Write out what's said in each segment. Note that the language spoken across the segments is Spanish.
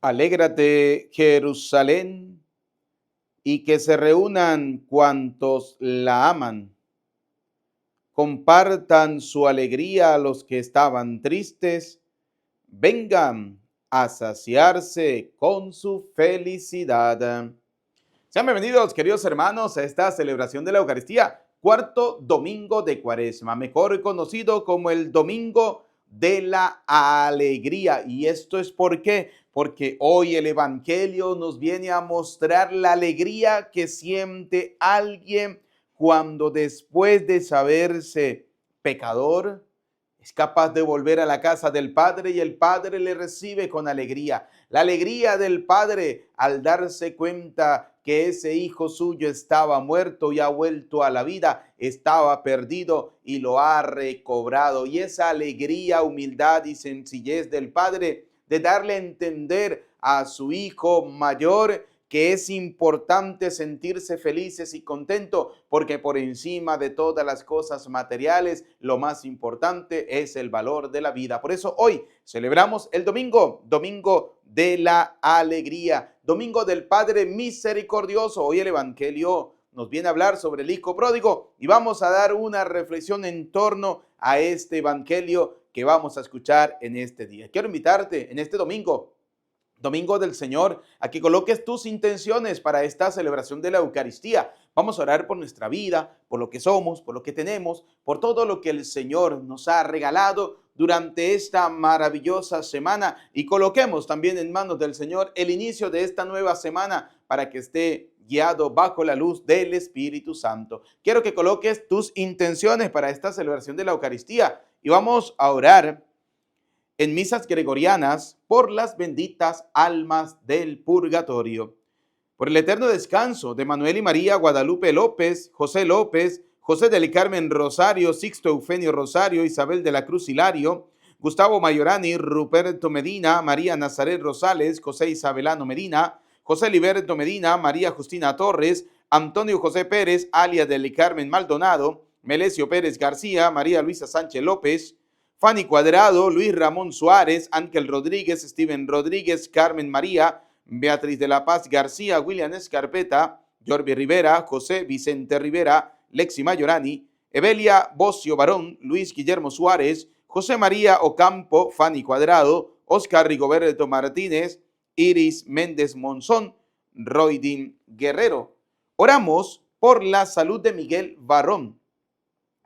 Alégrate, Jerusalén, y que se reúnan cuantos la aman. Compartan su alegría a los que estaban tristes. Vengan a saciarse con su felicidad. Sean bienvenidos, queridos hermanos, a esta celebración de la Eucaristía, cuarto domingo de Cuaresma, mejor conocido como el Domingo de la Alegría. ¿Y esto es por qué? Porque hoy el Evangelio nos viene a mostrar la alegría que siente alguien cuando después de saberse pecador, es capaz de volver a la casa del Padre y el Padre le recibe con alegría. La alegría del Padre al darse cuenta que ese hijo suyo estaba muerto y ha vuelto a la vida, estaba perdido y lo ha recobrado. Y esa alegría, humildad y sencillez del Padre de darle a entender a su hijo mayor que es importante sentirse felices y contentos, porque por encima de todas las cosas materiales, lo más importante es el valor de la vida. Por eso hoy celebramos el domingo, domingo de la alegría, domingo del Padre misericordioso. Hoy el Evangelio nos viene a hablar sobre el hijo pródigo y vamos a dar una reflexión en torno a este Evangelio que vamos a escuchar en este día. Quiero invitarte en este domingo, Domingo del Señor, a que coloques tus intenciones para esta celebración de la Eucaristía. Vamos a orar por nuestra vida, por lo que somos, por lo que tenemos, por todo lo que el Señor nos ha regalado durante esta maravillosa semana, y coloquemos también en manos del Señor el inicio de esta nueva semana para que esté guiado bajo la luz del Espíritu Santo. Quiero que coloques tus intenciones para esta celebración de la Eucaristía y vamos a orar en misas gregorianas por las benditas almas del purgatorio, por el eterno descanso de Manuel y María Guadalupe López, José del Carmen Rosario, Sixto Eufemio Rosario, Isabel de la Cruz Hilario, Gustavo Mayorani, Ruperto Medina, María Nazaret Rosales, José Isabelano Medina, José Liberto Medina, María Justina Torres, Antonio José Pérez, alias del Carmen Maldonado, Melesio Pérez García, María Luisa Sánchez López, Fanny Cuadrado, Luis Ramón Suárez, Ángel Rodríguez, Steven Rodríguez, Carmen María, Beatriz de la Paz García, William Escarpeta, Jorbi Rivera, José Vicente Rivera, Lexi Mayorani, Evelia Bocio Barón, Luis Guillermo Suárez, José María Ocampo, Fanny Cuadrado, Oscar Rigoberto Martínez, Iris Méndez Monzón, Roydin Guerrero. Oramos por la salud de Miguel Barrón,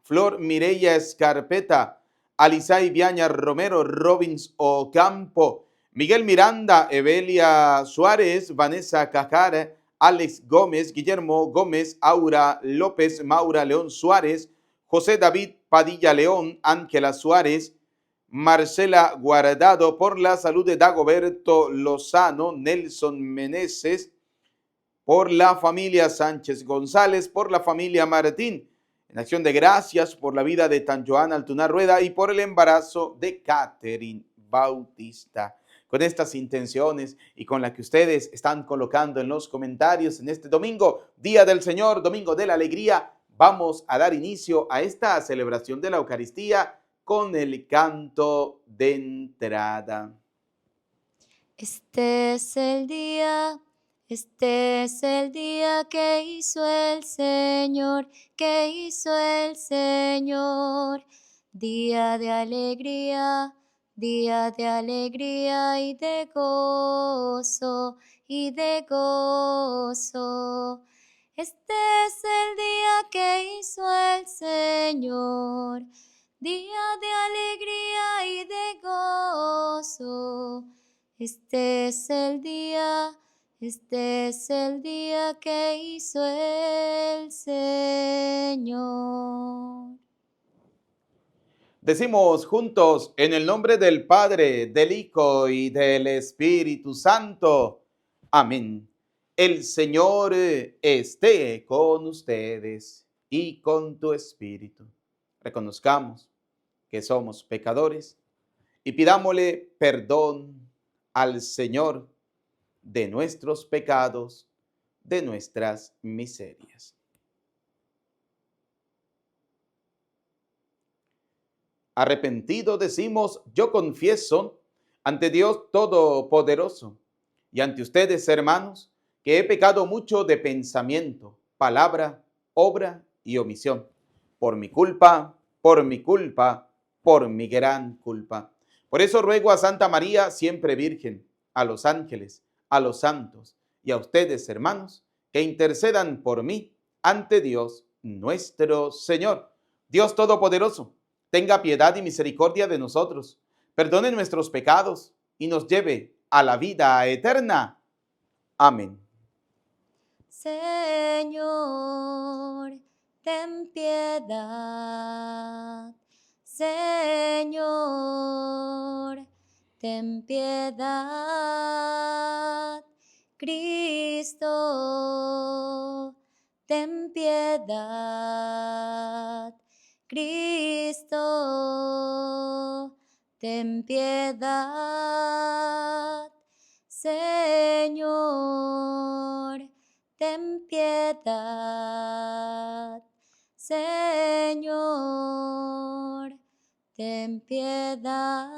Flor Mireya Escarpeta, Alisay Viaña Romero, Robins Ocampo, Miguel Miranda, Evelia Suárez, Vanessa Cajar, Alex Gómez, Guillermo Gómez, Aura López, Maura León Suárez, José David Padilla León, Ángela Suárez, Marcela Guardado, por la salud de Dagoberto Lozano, Nelson Meneses, por la familia Sánchez González, por la familia Martín, en acción de gracias por la vida de Tan Joana Altunar Rueda y por el embarazo de Catherine Bautista. Con estas intenciones y con las que ustedes están colocando en los comentarios en este domingo, Día del Señor, Domingo de la Alegría, vamos a dar inicio a esta celebración de la Eucaristía con el canto de entrada. Este es el día que hizo el Señor, día de alegría y de gozo, Este es el día que hizo el Señor, día de alegría y de gozo. Este es el día que hizo el Señor. Decimos juntos, en el nombre del Padre, del Hijo y del Espíritu Santo. Amén. El Señor esté con ustedes y con tu espíritu. Reconozcamos que somos pecadores y pidámosle perdón al Señor de nuestros pecados, de nuestras miserias. Arrepentido decimos, yo confieso ante Dios Todopoderoso y ante ustedes, hermanos, que he pecado mucho de pensamiento, palabra, obra y omisión, por mi culpa, por mi culpa, por mi gran culpa. Por eso ruego a Santa María, siempre Virgen, a los ángeles, a los santos y a ustedes, hermanos, que intercedan por mí ante Dios nuestro Señor. Dios Todopoderoso, tenga piedad y misericordia de nosotros, perdone nuestros pecados y nos lleve a la vida eterna. Amén. Señor, ten piedad. Señor, ten piedad. Cristo, ten piedad. Cristo, ten piedad. Señor, ten piedad. Señor, ten piedad.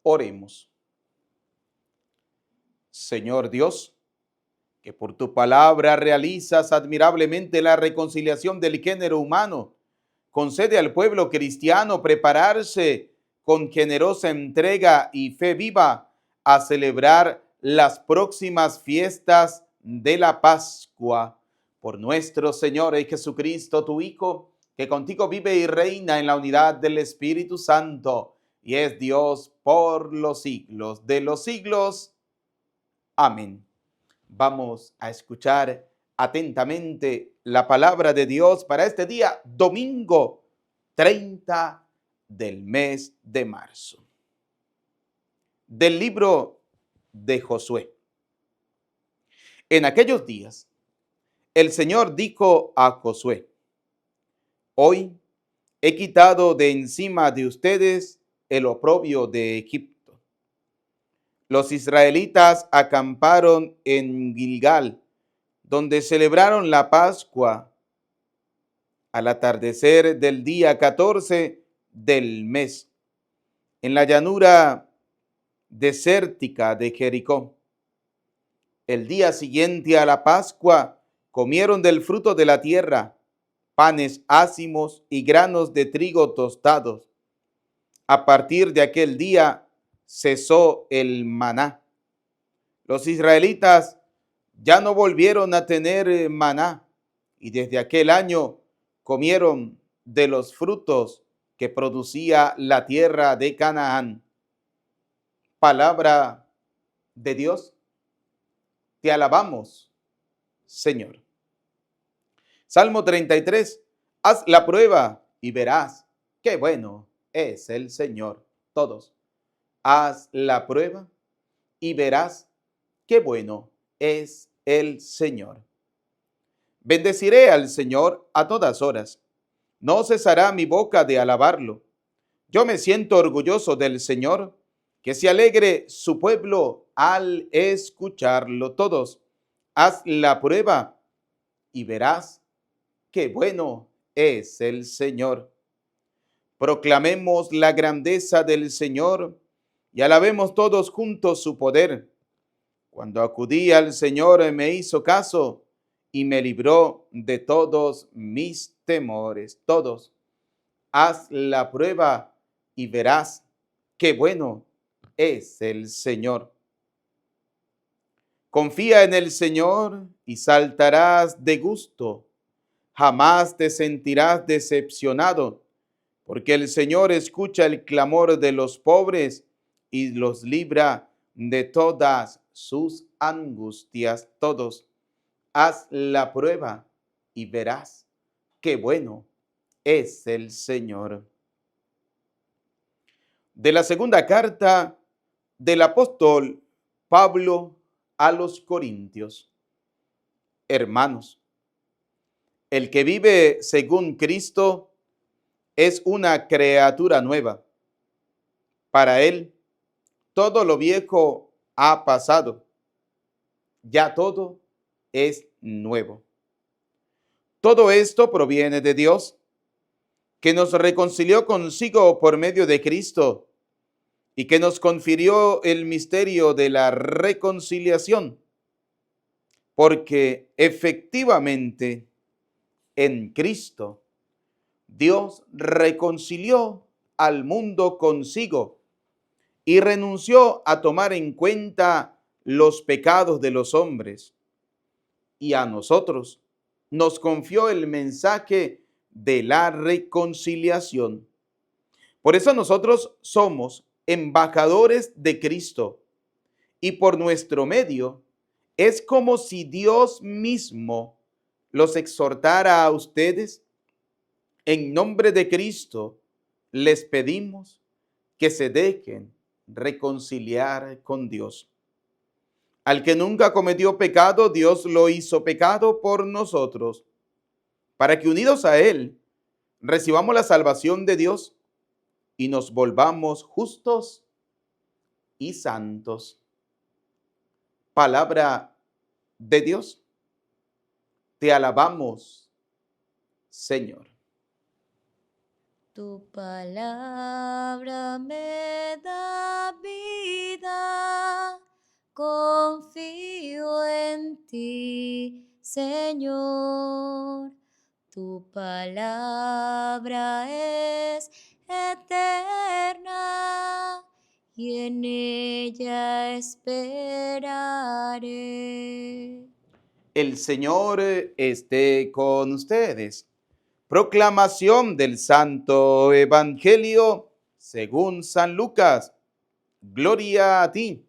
Oremos. Señor Dios, que por tu palabra realizas admirablemente la reconciliación del género humano, concede al pueblo cristiano prepararse con generosa entrega y fe viva a celebrar las próximas fiestas de la Pascua. Por nuestro Señor Jesucristo, tu Hijo, que contigo vive y reina en la unidad del Espíritu Santo, y es Dios por los siglos de los siglos. Amén. Vamos a escuchar atentamente la palabra de Dios para este día, domingo 30 del mes de marzo. Del libro de Josué. En aquellos días, el Señor dijo a Josué: hoy he quitado de encima de ustedes el oprobio de Egipto. Los israelitas acamparon en Gilgal, donde celebraron la Pascua al atardecer del día 14 del mes, en la llanura desértica de Jericó. El día siguiente a la Pascua comieron del fruto de la tierra, panes ácimos y granos de trigo tostados. A partir de aquel día cesó el maná. Los israelitas ya no volvieron a tener maná, y desde aquel año comieron de los frutos que producía la tierra de Canaán. Palabra de Dios. Te alabamos, Señor. Salmo 33. Haz la prueba y verás qué bueno es el Señor. Todos. Haz la prueba y verás qué bueno es el Señor. Bendeciré al Señor a todas horas. No cesará mi boca de alabarlo. Yo me siento orgulloso del Señor, que se alegre su pueblo al escucharlo. Todos, haz la prueba y verás qué bueno es el Señor. Proclamemos la grandeza del Señor y alabemos todos juntos su poder. Cuando acudí al Señor me hizo caso y me libró de todos mis temores. Todos, haz la prueba y verás qué bueno es el Señor. Confía en el Señor y saltarás de gusto. Jamás te sentirás decepcionado, porque el Señor escucha el clamor de los pobres y los libra de todas sus angustias. Todos, haz la prueba y verás qué bueno es el Señor. De la segunda carta del apóstol Pablo a los Corintios. Hermanos, el que vive según Cristo es una criatura nueva. Para él, todo lo viejo ha pasado. Ya todo es nuevo. Todo esto proviene de Dios, que nos reconcilió consigo por medio de Cristo y que nos confirió el misterio de la reconciliación, porque efectivamente en Cristo Dios reconcilió al mundo consigo y renunció a tomar en cuenta los pecados de los hombres. Y a nosotros nos confió el mensaje de la reconciliación. Por eso nosotros somos embajadores de Cristo y por nuestro medio es como si Dios mismo los exhortara a ustedes. En nombre de Cristo les pedimos que se dejen reconciliar con Dios. Al que nunca cometió pecado, Dios lo hizo pecado por nosotros, para que unidos a Él recibamos la salvación de Dios y nos volvamos justos y santos. Palabra de Dios. Te alabamos, Señor. Tu palabra me da vida, confío en ti, Señor. Tu palabra es eterna y en ella esperaré. El Señor esté con ustedes. Proclamación del Santo Evangelio según San Lucas. Gloria a ti,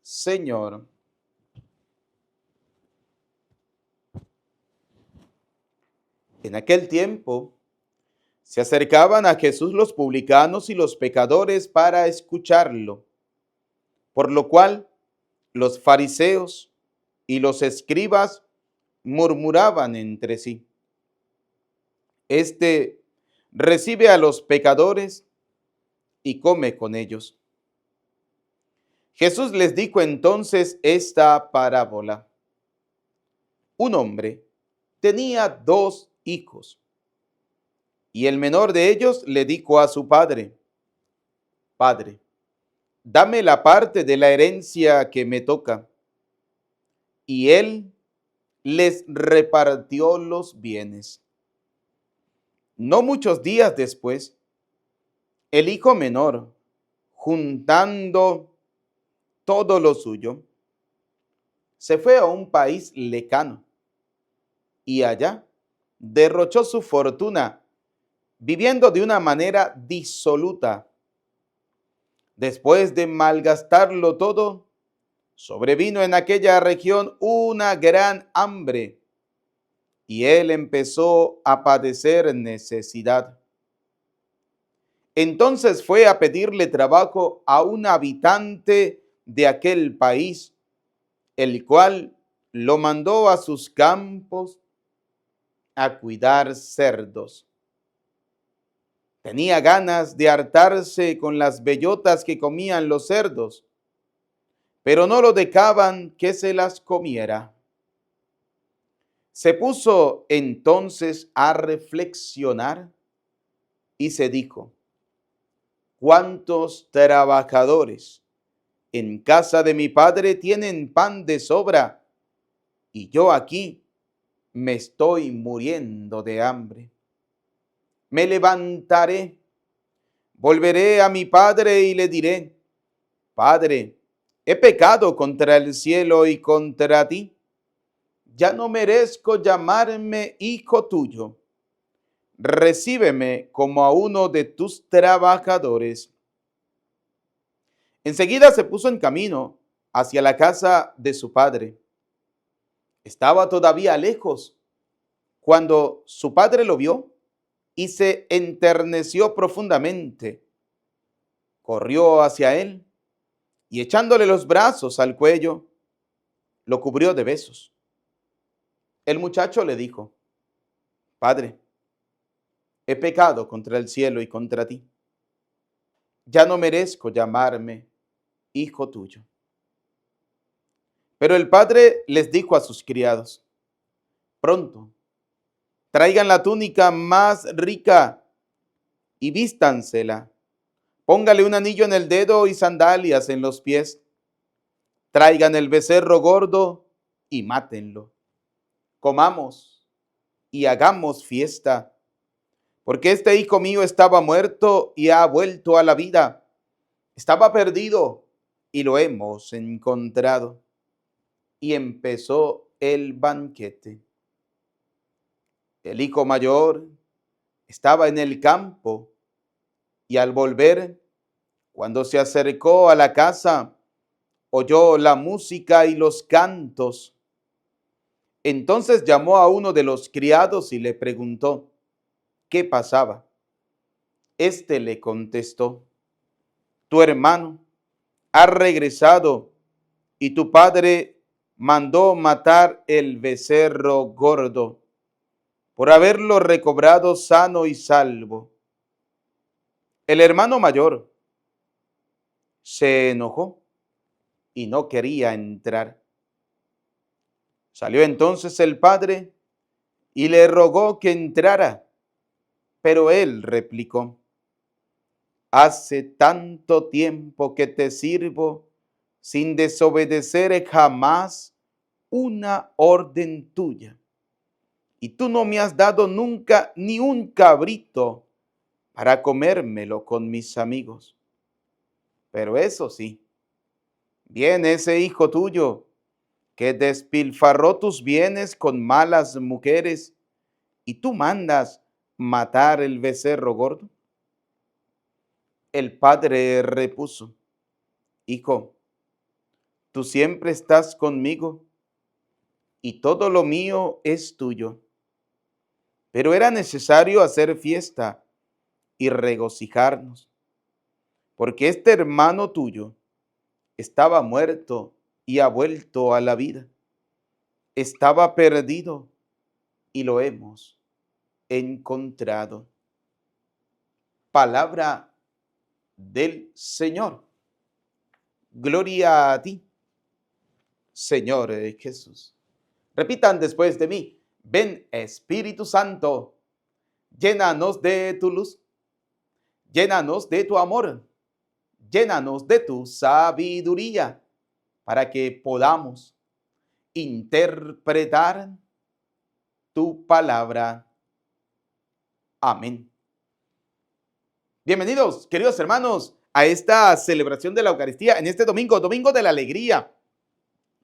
Señor. En aquel tiempo se acercaban a Jesús los publicanos y los pecadores para escucharlo, por lo cual los fariseos y los escribas murmuraban entre sí: Este recibe a los pecadores y come con ellos. Jesús les dijo entonces esta parábola. Un hombre tenía 2 hijos, y el menor de ellos le dijo a su padre: Padre, dame la parte de la herencia que me toca. Y él les repartió los bienes. No muchos días después, el hijo menor, juntando todo lo suyo, se fue a un país lejano y allá derrochó su fortuna, viviendo de una manera disoluta. Después de malgastarlo todo, sobrevino en aquella región una gran hambre y él empezó a padecer necesidad. Entonces fue a pedirle trabajo a un habitante de aquel país, el cual lo mandó a sus campos a cuidar cerdos. Tenía ganas de hartarse con las bellotas que comían los cerdos, pero no lo dejaban que se las comiera. Se puso entonces a reflexionar y se dijo: ¿cuántos trabajadores en casa de mi padre tienen pan de sobra y yo aquí me estoy muriendo de hambre? Me levantaré, volveré a mi padre y le diré: Padre, he pecado contra el cielo y contra ti. Ya no merezco llamarme hijo tuyo. Recíbeme como a uno de tus trabajadores. Enseguida se puso en camino hacia la casa de su padre. Estaba todavía lejos cuando su padre lo vio y se enterneció profundamente. Corrió hacia él y echándole los brazos al cuello, lo cubrió de besos. El muchacho le dijo: Padre, he pecado contra el cielo y contra ti. Ya no merezco llamarme hijo tuyo. Pero el padre les dijo a sus criados: Pronto, traigan la túnica más rica y vístansela. Póngale un anillo en el dedo y sandalias en los pies. Traigan el becerro gordo y mátenlo. Comamos y hagamos fiesta, porque este hijo mío estaba muerto y ha vuelto a la vida. Estaba perdido y lo hemos encontrado. Y empezó el banquete. El hijo mayor estaba en el campo y al volver, cuando se acercó a la casa, oyó la música y los cantos. Entonces llamó a uno de los criados y le preguntó qué pasaba. Este le contestó: tu hermano ha regresado y tu padre mandó matar el becerro gordo por haberlo recobrado sano y salvo. El hermano mayor se enojó y no quería entrar. Salió entonces el padre y le rogó que entrara, pero él replicó: hace tanto tiempo que te sirvo sin desobedecer jamás una orden tuya, y tú no me has dado nunca ni un cabrito para comérmelo con mis amigos. Pero eso sí, viene ese hijo tuyo que despilfarró tus bienes con malas mujeres, y tú mandas matar el becerro gordo. El padre repuso: hijo, tú siempre estás conmigo y todo lo mío es tuyo. Pero era necesario hacer fiesta y regocijarnos, porque este hermano tuyo estaba muerto y ha vuelto a la vida. Estaba perdido y lo hemos encontrado. Palabra del Señor. Gloria a ti, Señor Jesús. Repitan después de mí: ven Espíritu Santo, llénanos de tu luz, llénanos de tu amor, llénanos de tu sabiduría, para que podamos interpretar tu palabra. Amén. Bienvenidos, queridos hermanos, a esta celebración de la Eucaristía en este domingo, domingo de la alegría,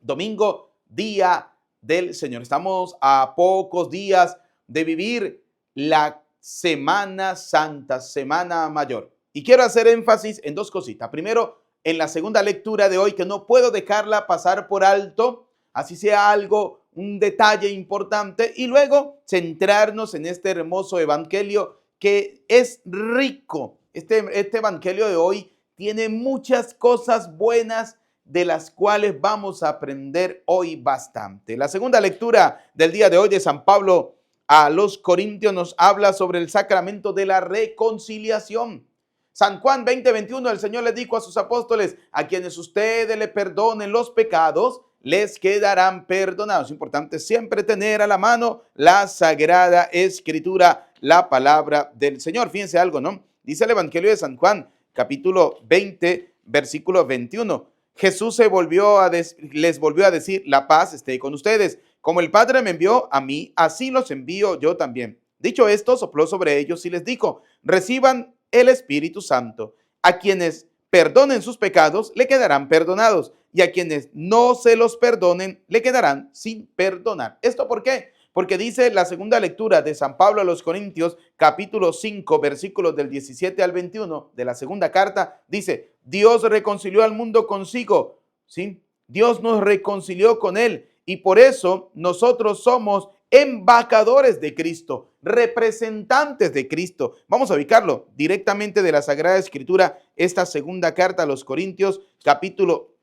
domingo, día del Señor. Estamos a pocos días de vivir la Semana Santa, Semana Mayor. Y quiero hacer énfasis en dos cositas. Primero, en la segunda lectura de hoy, que no puedo dejarla pasar por alto, así sea algo, un detalle importante, y luego centrarnos en este hermoso evangelio que es rico. Este evangelio de hoy tiene muchas cosas buenas de las cuales vamos a aprender hoy bastante. La segunda lectura del día de hoy de San Pablo a los Corintios nos habla sobre el sacramento de la reconciliación. San Juan 20:21, el Señor le dijo a sus apóstoles: a quienes ustedes le perdonen los pecados, les quedarán perdonados. Es importante siempre tener a la mano la Sagrada Escritura, la palabra del Señor. Fíjense algo, ¿no? Dice el Evangelio de San Juan, capítulo 20, versículo 21. Jesús les volvió a decir: la paz esté con ustedes. Como el Padre me envió a mí, así los envío yo también. Dicho esto, sopló sobre ellos y les dijo: reciban el Espíritu Santo. A quienes perdonen sus pecados, le quedarán perdonados, y a quienes no se los perdonen, le quedarán sin perdonar. ¿Esto por qué? Porque dice la segunda lectura de San Pablo a los Corintios, capítulo 5, versículos del 17 al 21 de la segunda carta, dice: Dios reconcilió al mundo consigo, ¿sí? Dios nos reconcilió con él, y por eso nosotros somos embajadores de Cristo, representantes de Cristo. Vamos a ubicarlo directamente de la Sagrada Escritura, esta segunda carta a los Corintios, capítulo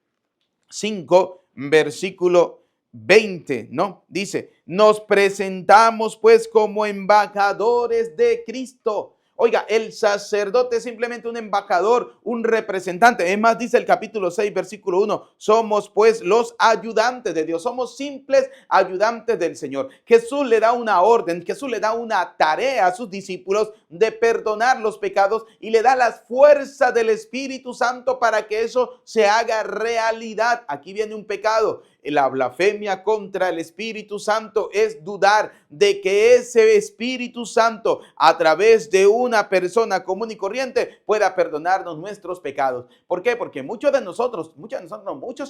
5, versículo 20, ¿no? Dice: nos presentamos pues como embajadores de Cristo. Oiga, el sacerdote es simplemente un embajador, un representante. Es más, dice el capítulo 6, versículo 1, somos pues los ayudantes de Dios, somos simples ayudantes del Señor. Jesús le da una orden, Jesús le da una tarea a sus discípulos de perdonar los pecados y le da las fuerzas del Espíritu Santo para que eso se haga realidad. Aquí viene un pecado. La blasfemia contra el Espíritu Santo es dudar de que ese Espíritu Santo a través de una persona común y corriente pueda perdonarnos nuestros pecados. ¿Por qué? Porque muchos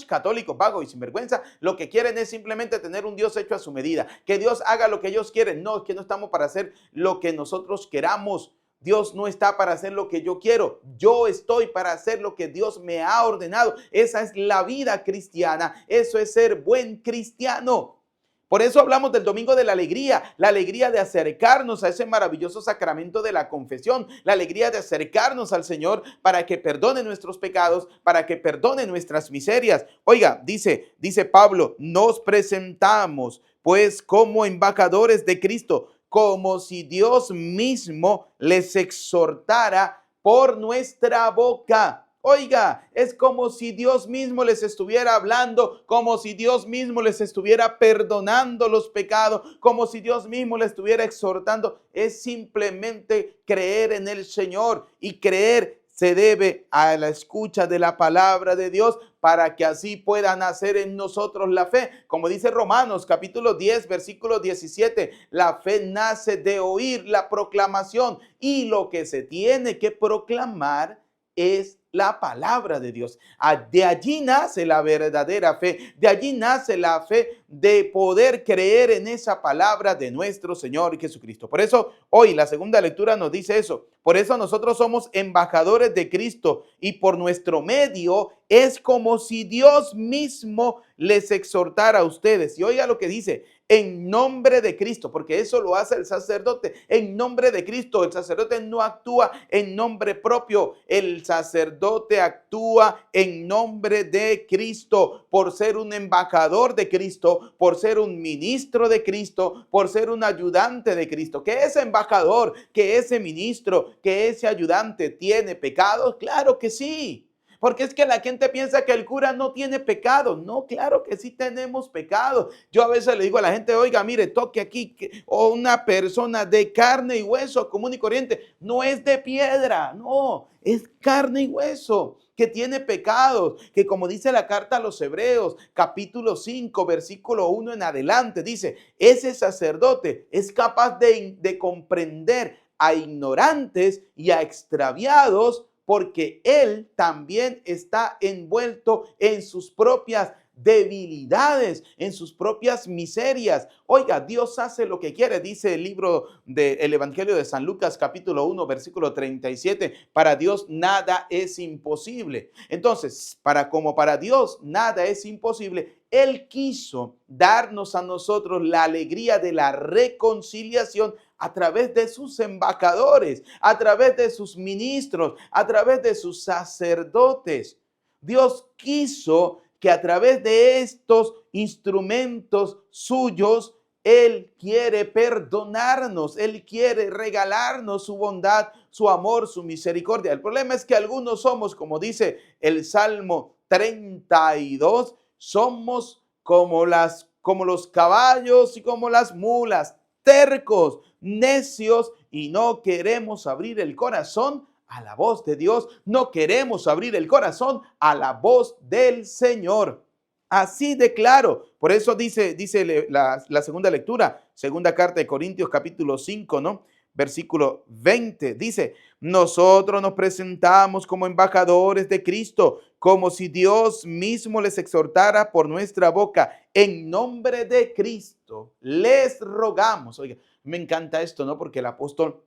católicos vagos y sinvergüenza lo que quieren es simplemente tener un Dios hecho a su medida, que Dios haga lo que ellos quieren. No, es que no estamos para hacer lo que nosotros queramos. Dios no está para hacer lo que yo quiero. Yo estoy para hacer lo que Dios me ha ordenado. Esa es la vida cristiana. Eso es ser buen cristiano. Por eso hablamos del domingo de la alegría de acercarnos a ese maravilloso sacramento de la confesión, la alegría de acercarnos al Señor para que perdone nuestros pecados, para que perdone nuestras miserias. Oiga, dice Pablo, nos presentamos pues como embajadores de Cristo, como si Dios mismo les exhortara por nuestra boca. Oiga, es como si Dios mismo les estuviera hablando, como si Dios mismo les estuviera perdonando los pecados, como si Dios mismo les estuviera exhortando. Es simplemente creer en el Señor, y creer se debe a la escucha de la palabra de Dios para que así pueda nacer en nosotros la fe. Como dice Romanos capítulo 10, versículo 17, la fe nace de oír la proclamación, y lo que se tiene que proclamar es la palabra de Dios. De allí nace la verdadera fe, de allí nace la fe de poder creer en esa palabra de nuestro Señor Jesucristo. Por eso hoy la segunda lectura nos dice eso. Por eso nosotros somos embajadores de Cristo, y por nuestro medio es como si Dios mismo les exhortara a ustedes. Y oiga lo que dice: en nombre de Cristo, porque eso lo hace el sacerdote. En nombre de Cristo, el sacerdote no actúa en nombre propio. El sacerdote actúa en nombre de Cristo, por ser un embajador de Cristo, por ser un ministro de Cristo, por ser un ayudante de Cristo. Que ese embajador, que ese ministro, que ese ayudante tiene pecados, claro que sí. Porque es que la gente piensa que el cura no tiene pecado. No, claro que sí tenemos pecado. Yo a veces le digo a la gente, oiga, mire, toque aquí, o una persona de carne y hueso común y corriente, no es de piedra, no, es carne y hueso, que tiene pecados, que como dice la carta a los Hebreos, capítulo 5, versículo 1 en adelante, dice, ese sacerdote es capaz de comprender a ignorantes y a extraviados, porque él también está envuelto en sus propias debilidades, en sus propias miserias. Oiga, Dios hace lo que quiere, dice el libro del Evangelio de San Lucas, capítulo 1, versículo 37. Para Dios nada es imposible. Entonces, para Dios nada es imposible, Él quiso darnos a nosotros la alegría de la reconciliación a través de sus embajadores, a través de sus ministros, a través de sus sacerdotes. Dios quiso que a través de estos instrumentos suyos, Él quiere perdonarnos, Él quiere regalarnos su bondad, su amor, su misericordia. El problema es que algunos somos, como dice el Salmo 32, somos como los caballos y como las mulas, tercos, necios, y no queremos abrir el corazón a la voz de Dios, no queremos abrir el corazón a la voz del Señor. Así de claro. Por eso dice la segunda lectura, segunda carta de Corintios capítulo 5, ¿no? Versículo 20, dice, nosotros nos presentamos como embajadores de Cristo, como si Dios mismo les exhortara por nuestra boca. En nombre de Cristo les rogamos. Oiga, me encanta esto, ¿no? Porque el apóstol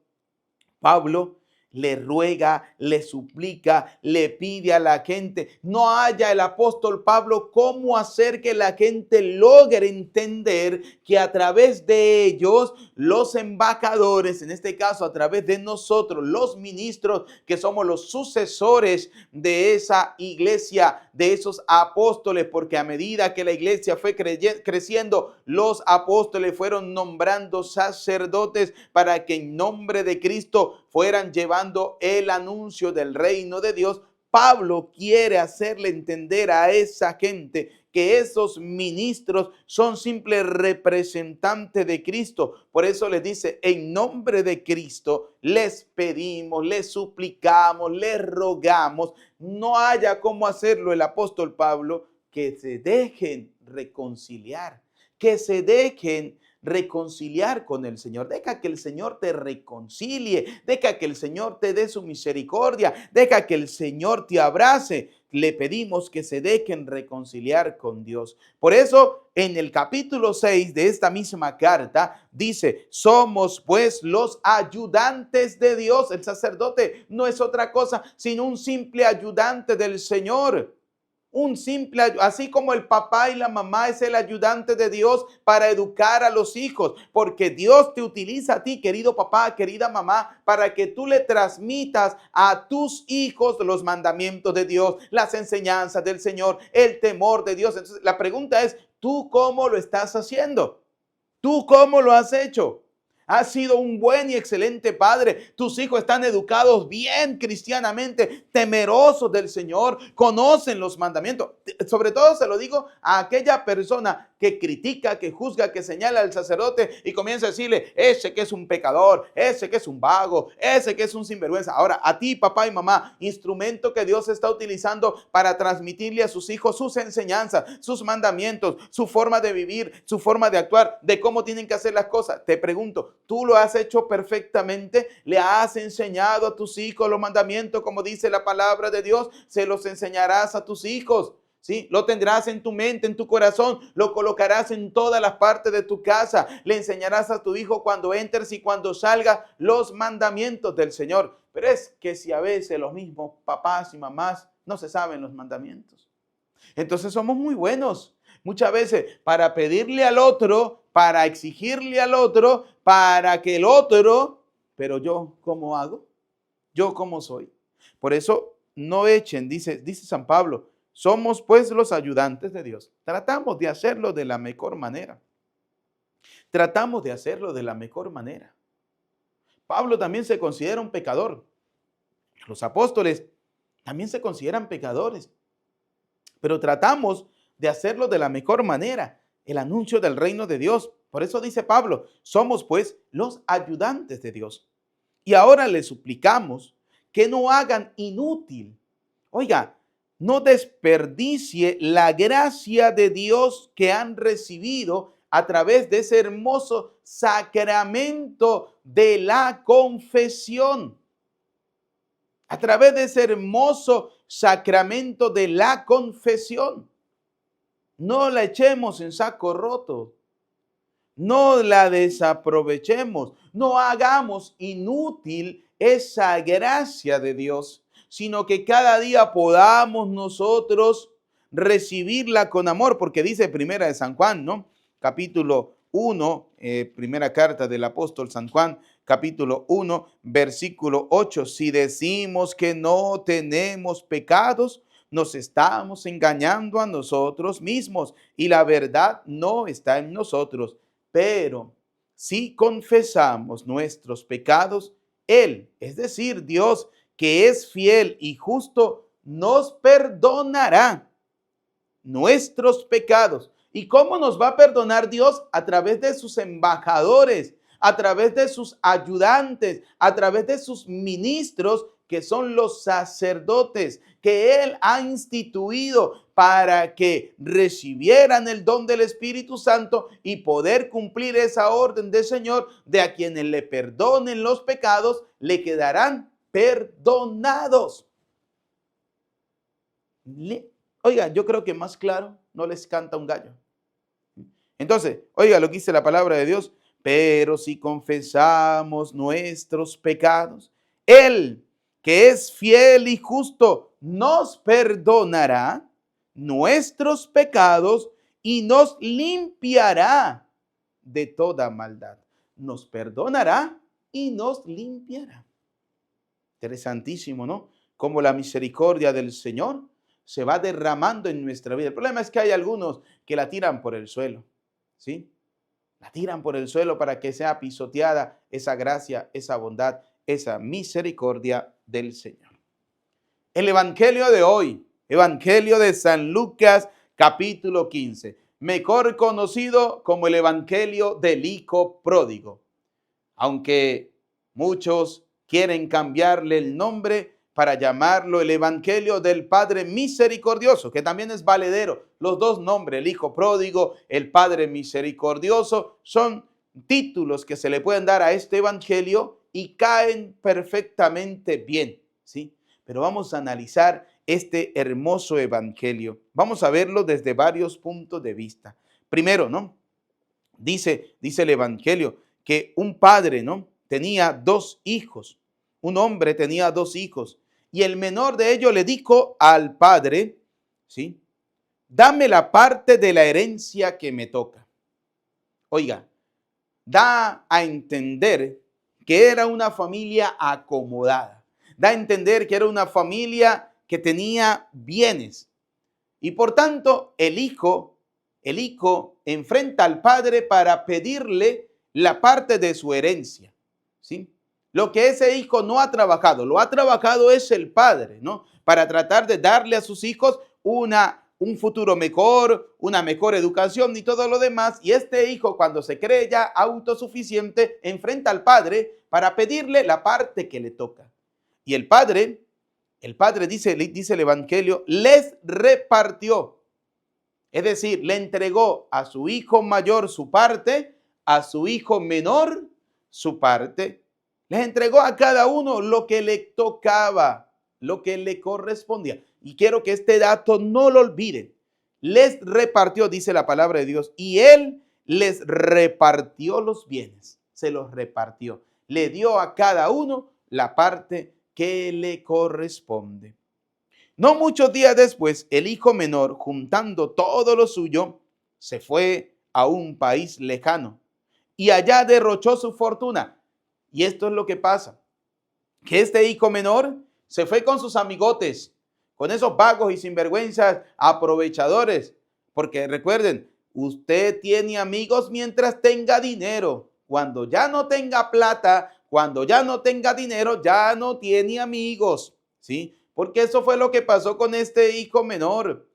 Pablo le ruega, le suplica, le pide a la gente. No haya el apóstol Pablo cómo hacer que la gente logre entender que a través de ellos, los embajadores, en este caso a través de nosotros, los ministros, que somos los sucesores de esa iglesia, de esos apóstoles, porque a medida que la iglesia fue creciendo, los apóstoles fueron nombrando sacerdotes para que en nombre de Cristo fueran llevando el anuncio del reino de Dios, Pablo quiere hacerle entender a esa gente que esos ministros son simples representantes de Cristo. Por eso les dice, en nombre de Cristo les pedimos, les suplicamos, les rogamos. No haya cómo hacerlo el apóstol Pablo, que se dejen reconciliar, que se dejen reconciliar con el Señor. Deja que el Señor te reconcilie, deja que el Señor te dé su misericordia, deja que el Señor te abrace. Le pedimos que se dejen reconciliar con Dios. Por eso en el capítulo 6 de esta misma carta dice, somos pues los ayudantes de Dios. El sacerdote no es otra cosa sino un simple ayudante del Señor. Un simple, así como el papá y la mamá es el ayudante de Dios para educar a los hijos, porque Dios te utiliza a ti, querido papá, querida mamá, para que tú le transmitas a tus hijos los mandamientos de Dios, las enseñanzas del Señor, el temor de Dios. Entonces, la pregunta es, ¿tú cómo lo estás haciendo? ¿Tú cómo lo has hecho? Has sido un buen y excelente padre. Tus hijos están educados bien cristianamente, temerosos del Señor, conocen los mandamientos. Sobre todo se lo digo a aquella persona que critica, que juzga, que señala al sacerdote y comienza a decirle, ese que es un pecador, ese que es un vago, ese que es un sinvergüenza. Ahora, a ti, papá y mamá, instrumento que Dios está utilizando para transmitirle a sus hijos sus enseñanzas, sus mandamientos, su forma de vivir, su forma de actuar, de cómo tienen que hacer las cosas. Te pregunto, ¿tú lo has hecho perfectamente? ¿Le has enseñado a tus hijos los mandamientos como dice la palabra de Dios? Se los enseñarás a tus hijos. ¿Sí? Lo tendrás en tu mente, en tu corazón, lo colocarás en todas las partes de tu casa, le enseñarás a tu hijo cuando entres y cuando salgas los mandamientos del Señor. Pero es que si a veces los mismos papás y mamás no se saben los mandamientos, entonces somos muy buenos muchas veces para pedirle al otro, para exigirle al otro, para que el otro, pero yo, ¿cómo hago? ¿Yo cómo soy? Por eso no echen, dice San Pablo, somos pues los ayudantes de Dios. Tratamos de hacerlo de la mejor manera. Tratamos de hacerlo de la mejor manera. Pablo también se considera un pecador. Los apóstoles también se consideran pecadores. Pero tratamos de hacerlo de la mejor manera. El anuncio del reino de Dios. Por eso dice Pablo, somos pues los ayudantes de Dios. Y ahora le suplicamos que no hagan inútil. Oiga, no desperdicie la gracia de Dios que han recibido a través de ese hermoso sacramento de la confesión. A través de ese hermoso sacramento de la confesión. No la echemos en saco roto. No la desaprovechemos. No hagamos inútil esa gracia de Dios, sino que cada día podamos nosotros recibirla con amor, porque dice primera de San Juan, ¿no? Capítulo 1, primera carta del apóstol San Juan, capítulo 1, versículo 8. Si decimos que no tenemos pecados, nos estamos engañando a nosotros mismos y la verdad no está en nosotros. Pero si confesamos nuestros pecados, Él, es decir, Dios, que es fiel y justo, nos perdonará nuestros pecados. ¿Y cómo nos va a perdonar Dios? A través de sus embajadores, a través de sus ayudantes, a través de sus ministros, que son los sacerdotes, que Él ha instituido para que recibieran el don del Espíritu Santo y poder cumplir esa orden del Señor, de a quienes le perdonen los pecados, le quedarán perdonados. Oiga, yo creo que más claro no les canta un gallo. Entonces, oiga lo que dice la palabra de Dios. Pero si confesamos nuestros pecados, Él, que es fiel y justo, nos perdonará nuestros pecados y nos limpiará de toda maldad. Nos perdonará y nos limpiará. Interesantísimo, ¿no? Como la misericordia del Señor se va derramando en nuestra vida. El problema es que hay algunos que la tiran por el suelo, ¿sí? La tiran por el suelo para que sea pisoteada esa gracia, esa bondad, esa misericordia del Señor. El Evangelio de hoy, Evangelio de San Lucas, capítulo 15, mejor conocido como el Evangelio del Hijo Pródigo. Aunque muchos quieren cambiarle el nombre para llamarlo el Evangelio del Padre Misericordioso, que también es valedero. Los dos nombres, el Hijo Pródigo, el Padre Misericordioso, son títulos que se le pueden dar a este Evangelio y caen perfectamente bien, ¿sí? Pero vamos a analizar este hermoso Evangelio. Vamos a verlo desde varios puntos de vista. Primero, ¿no? Dice el Evangelio que un padre, ¿no?, tenía dos hijos. Un hombre tenía dos hijos. Y el menor de ellos le dijo al padre, ¿sí?, dame la parte de la herencia que me toca. Oiga, da a entender que era una familia acomodada. Da a entender que era una familia que tenía bienes. Y por tanto, el hijo enfrenta al padre para pedirle la parte de su herencia, ¿sí? Lo que ese hijo no ha trabajado, lo ha trabajado es el padre, ¿no? Para tratar de darle a sus hijos un futuro mejor, una mejor educación y todo lo demás. Y este hijo, cuando se cree ya autosuficiente, enfrenta al padre para pedirle la parte que le toca. Y el padre dice el Evangelio, les repartió. Es decir, le entregó a su hijo mayor su parte, a su hijo menor su parte. Les entregó a cada uno lo que le tocaba, lo que le correspondía. Y quiero que este dato no lo olviden. Les repartió, dice la palabra de Dios, y él les repartió los bienes. Se los repartió. Le dio a cada uno la parte que le corresponde. No muchos días después, el hijo menor, juntando todo lo suyo, se fue a un país lejano y allá derrochó su fortuna. Y esto es lo que pasa, que este hijo menor se fue con sus amigotes, con esos vagos y sinvergüenzas aprovechadores. Porque recuerden, usted tiene amigos mientras tenga dinero. Cuando ya no tenga plata, cuando ya no tenga dinero, ya no tiene amigos, ¿sí? Porque eso fue lo que pasó con este hijo menor.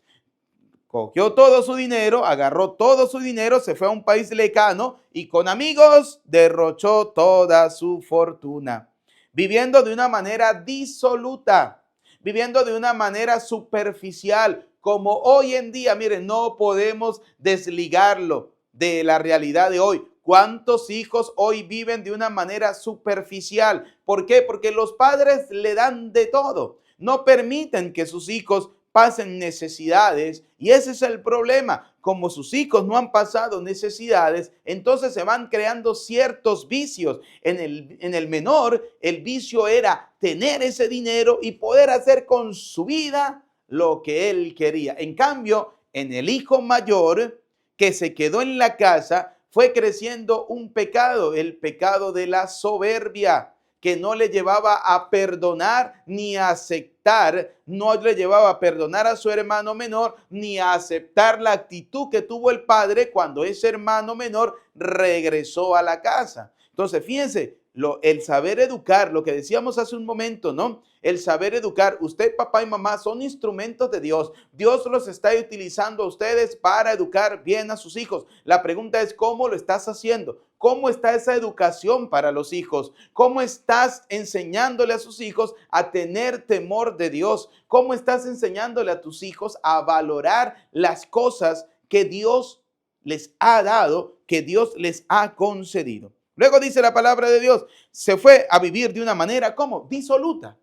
Cogió todo su dinero, agarró todo su dinero, se fue a un país lejano y con amigos derrochó toda su fortuna, viviendo de una manera disoluta, viviendo de una manera superficial, como hoy en día. Miren, no podemos desligarlo de la realidad de hoy. ¿Cuántos hijos hoy viven de una manera superficial? ¿Por qué? Porque los padres le dan de todo. No permiten que sus hijos pasen necesidades, y ese es el problema. Como sus hijos no han pasado necesidades, entonces se van creando ciertos vicios. En el menor, el vicio era tener ese dinero y poder hacer con su vida lo que él quería. En cambio, en el hijo mayor, que se quedó en la casa, fue creciendo un pecado, el pecado de la soberbia, que no le llevaba a perdonar ni a aceptar, no le llevaba a perdonar a su hermano menor ni a aceptar la actitud que tuvo el padre cuando ese hermano menor regresó a la casa. Entonces, fíjense, el saber educar, lo que decíamos hace un momento, ¿no? El saber educar, usted, papá y mamá, son instrumentos de Dios. Dios los está utilizando a ustedes para educar bien a sus hijos. La pregunta es, ¿cómo lo estás haciendo? ¿Cómo está esa educación para los hijos? ¿Cómo estás enseñándole a sus hijos a tener temor de Dios? ¿Cómo estás enseñándole a tus hijos a valorar las cosas que Dios les ha dado, que Dios les ha concedido? Luego dice la palabra de Dios, se fue a vivir de una manera, ¿cómo? Disoluta.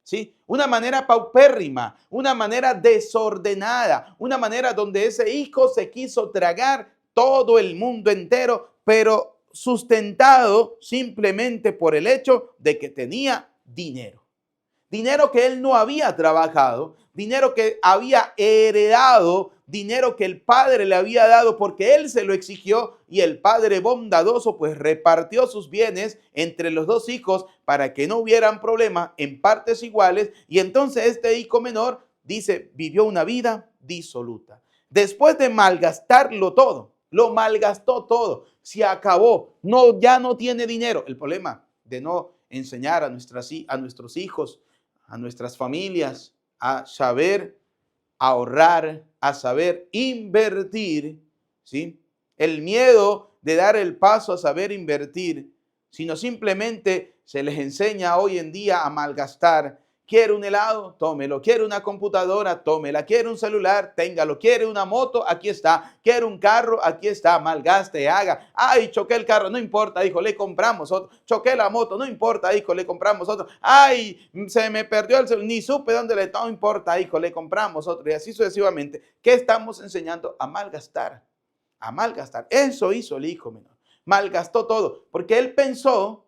¿Sí? Una manera paupérrima, una manera desordenada, una manera donde ese hijo se quiso tragar todo el mundo entero, pero sustentado simplemente por el hecho de que tenía dinero. Dinero que él no había trabajado, dinero que había heredado, dinero que el padre le había dado porque él se lo exigió, y el padre bondadoso pues repartió sus bienes entre los dos hijos para que no hubieran problemas en partes iguales. Y entonces este hijo menor, dice, vivió una vida disoluta. Después de malgastarlo todo, lo malgastó todo, se acabó, ya no tiene dinero. El problema de no enseñar a nuestros hijos, a nuestras familias, a saber ahorrar, a saber invertir, ¿sí? El miedo de dar el paso a saber invertir, sino simplemente se les enseña hoy en día a malgastar. ¿Quiere un helado? Tómelo. ¿Quiere una computadora? Tómela. ¿Quiere un celular? Téngalo. ¿Quiere una moto? Aquí está. ¿Quiere un carro? Aquí está. Malgaste, haga. Ay, choqué el carro. No importa, hijo, le compramos otro. Choqué la moto. No importa, hijo, le compramos otro. Ay, se me perdió el celular. Ni supe dónde le... No importa, hijo, le compramos otro. Y así sucesivamente. ¿Qué estamos enseñando? A malgastar. A malgastar. Eso hizo el hijo menor. Malgastó todo. Porque él pensó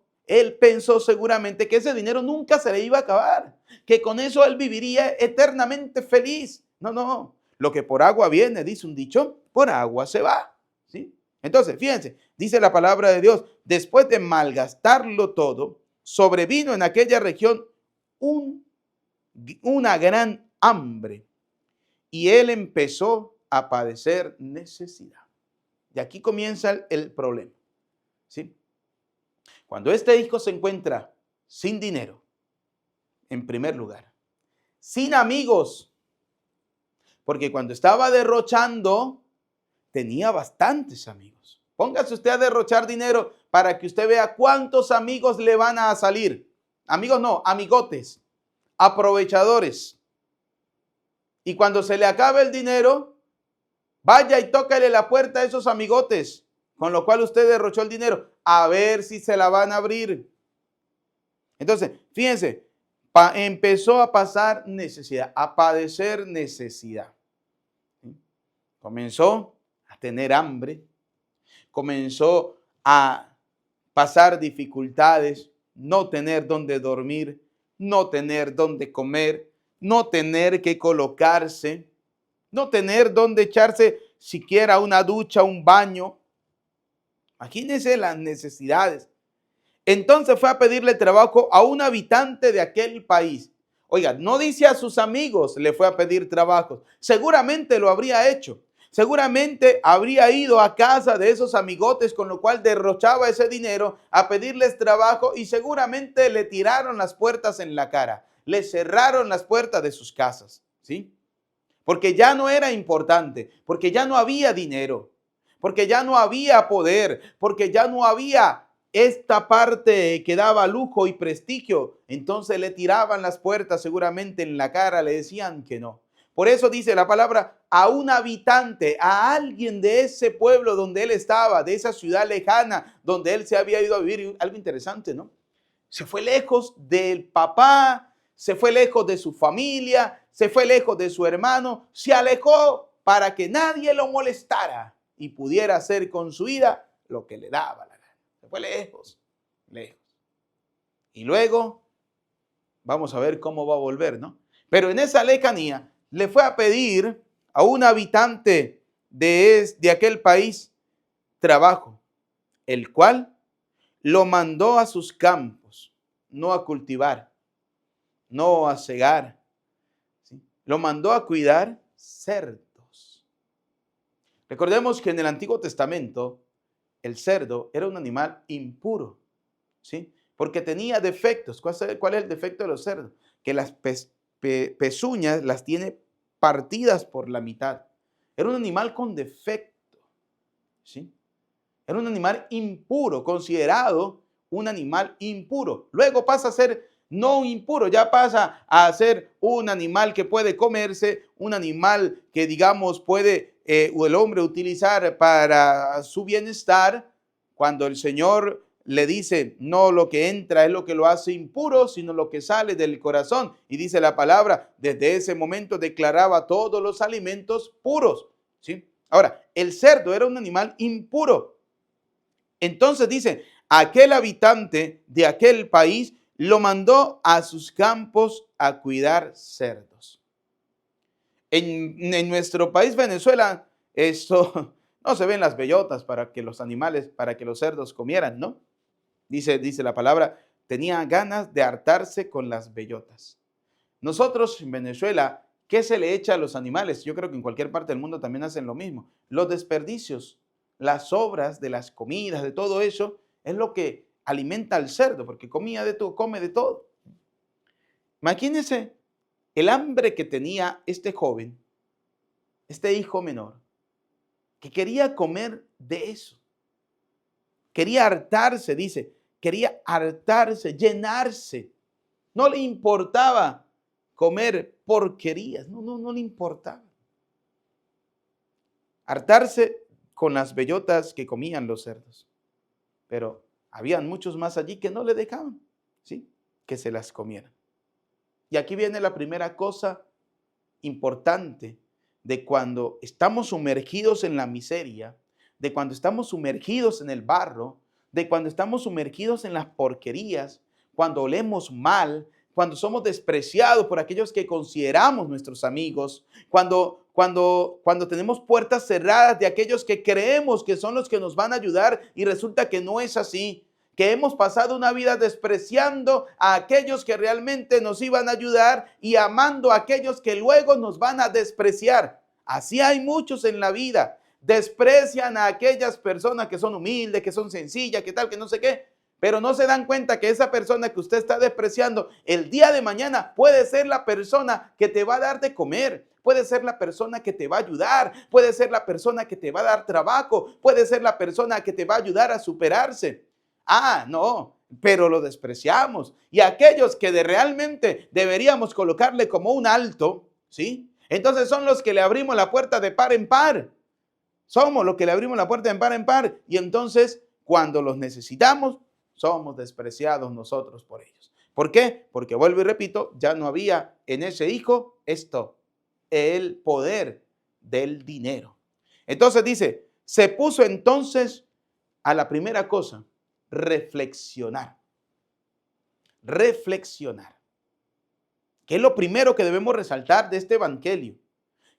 seguramente que ese dinero nunca se le iba a acabar, que con eso él viviría eternamente feliz. No, no, lo que por agua viene, dice un dicho, por agua se va, ¿sí? Entonces, fíjense, dice la palabra de Dios, después de malgastarlo todo, sobrevino en aquella región una gran hambre y él empezó a padecer necesidad. Y aquí comienza el problema, ¿sí? Cuando este hijo se encuentra sin dinero, en primer lugar, sin amigos, porque cuando estaba derrochando, tenía bastantes amigos. Póngase usted a derrochar dinero para que usted vea cuántos amigos le van a salir. Amigos no, amigotes, aprovechadores. Y cuando se le acabe el dinero, vaya y tócale la puerta a esos amigotes, con lo cual usted derrochó el dinero, a ver si se la van a abrir. Entonces, fíjense, empezó a pasar necesidad, a padecer necesidad. ¿Sí? Comenzó a tener hambre, comenzó a pasar dificultades, no tener dónde dormir, no tener dónde comer, no tener que colocarse, no tener dónde echarse siquiera una ducha, un baño. Imagínense las necesidades. Entonces fue a pedirle trabajo a un habitante de aquel país. Oiga, no dice a sus amigos, le fue a pedir trabajo. Seguramente lo habría hecho. Seguramente habría ido a casa de esos amigotes con lo cual derrochaba ese dinero a pedirles trabajo y seguramente le tiraron las puertas en la cara. Le cerraron las puertas de sus casas, ¿sí? Porque ya no era importante, porque ya no había dinero, porque ya no había poder, porque ya no había esta parte que daba lujo y prestigio. Entonces le tiraban las puertas seguramente en la cara, le decían que no. Por eso dice la palabra a un habitante, a alguien de ese pueblo donde él estaba, de esa ciudad lejana donde él se había ido a vivir. Algo interesante, ¿no? Se fue lejos del papá, se fue lejos de su familia, se fue lejos de su hermano, se alejó para que nadie lo molestara y pudiera hacer con su vida lo que le daba la gana. Se fue lejos, lejos. Y luego vamos a ver cómo va a volver, ¿no? Pero en esa lejanía le fue a pedir a un habitante de aquel país trabajo, el cual lo mandó a sus campos, no a cultivar, no a cegar, ¿sí? Lo mandó a cuidar cerdos. Recordemos que en el Antiguo Testamento el cerdo era un animal impuro, ¿sí? Porque tenía defectos. ¿Cuál es el defecto de los cerdos? Que las pezuñas las tiene partidas por la mitad. Era un animal con defecto, ¿sí? Era un animal impuro, considerado un animal impuro. Luego pasa a ser no impuro, ya pasa a ser un animal que puede comerse, un animal que digamos puede el hombre utilizar para su bienestar. Cuando el Señor le dice, no lo que entra es lo que lo hace impuro, sino lo que sale del corazón. Y dice la palabra, desde ese momento declaraba todos los alimentos puros, ¿sí? Ahora, el cerdo era un animal impuro. Entonces dice, aquel habitante de aquel país lo mandó a sus campos a cuidar cerdos. En nuestro país, Venezuela, esto no se ven las bellotas para que los animales, para que los cerdos comieran, ¿no? Dice la palabra, tenía ganas de hartarse con las bellotas. Nosotros en Venezuela, ¿qué se le echa a los animales? Yo creo que en cualquier parte del mundo también hacen lo mismo. Los desperdicios, las sobras de las comidas, de todo eso, es lo que alimenta al cerdo, porque comía de todo, come de todo. Imagínense el hambre que tenía este joven, este hijo menor, que quería comer de eso. Quería hartarse, dice, quería hartarse, llenarse. No le importaba comer porquerías, no le importaba. Hartarse con las bellotas que comían los cerdos. Pero habían muchos más allí que no le dejaban, ¿sí?, que se las comieran. Y aquí viene la primera cosa importante de cuando estamos sumergidos en la miseria, de cuando estamos sumergidos en el barro, de cuando estamos sumergidos en las porquerías, cuando olemos mal, cuando somos despreciados por aquellos que consideramos nuestros amigos, cuando tenemos puertas cerradas de aquellos que creemos que son los que nos van a ayudar y resulta que no es así, que hemos pasado una vida despreciando a aquellos que realmente nos iban a ayudar y amando a aquellos que luego nos van a despreciar. Así hay muchos en la vida. Desprecian a aquellas personas que son humildes, que son sencillas, que tal, que no sé qué. Pero no se dan cuenta que esa persona que usted está despreciando el día de mañana puede ser la persona que te va a dar de comer, puede ser la persona que te va a ayudar, puede ser la persona que te va a dar trabajo, puede ser la persona que te va a ayudar a superarse. Ah, no, pero lo despreciamos. Y aquellos que realmente deberíamos colocarle como un alto, ¿sí? Entonces son los que le abrimos la puerta de par en par. Somos los que le abrimos la puerta de par en par. Y entonces, cuando los necesitamos, somos despreciados nosotros por ellos. ¿Por qué? Porque vuelvo y repito, ya no había en ese hijo el poder del dinero. Entonces dice, se puso entonces a la primera cosa, reflexionar. Reflexionar. ¿Qué es lo primero que debemos resaltar de este evangelio?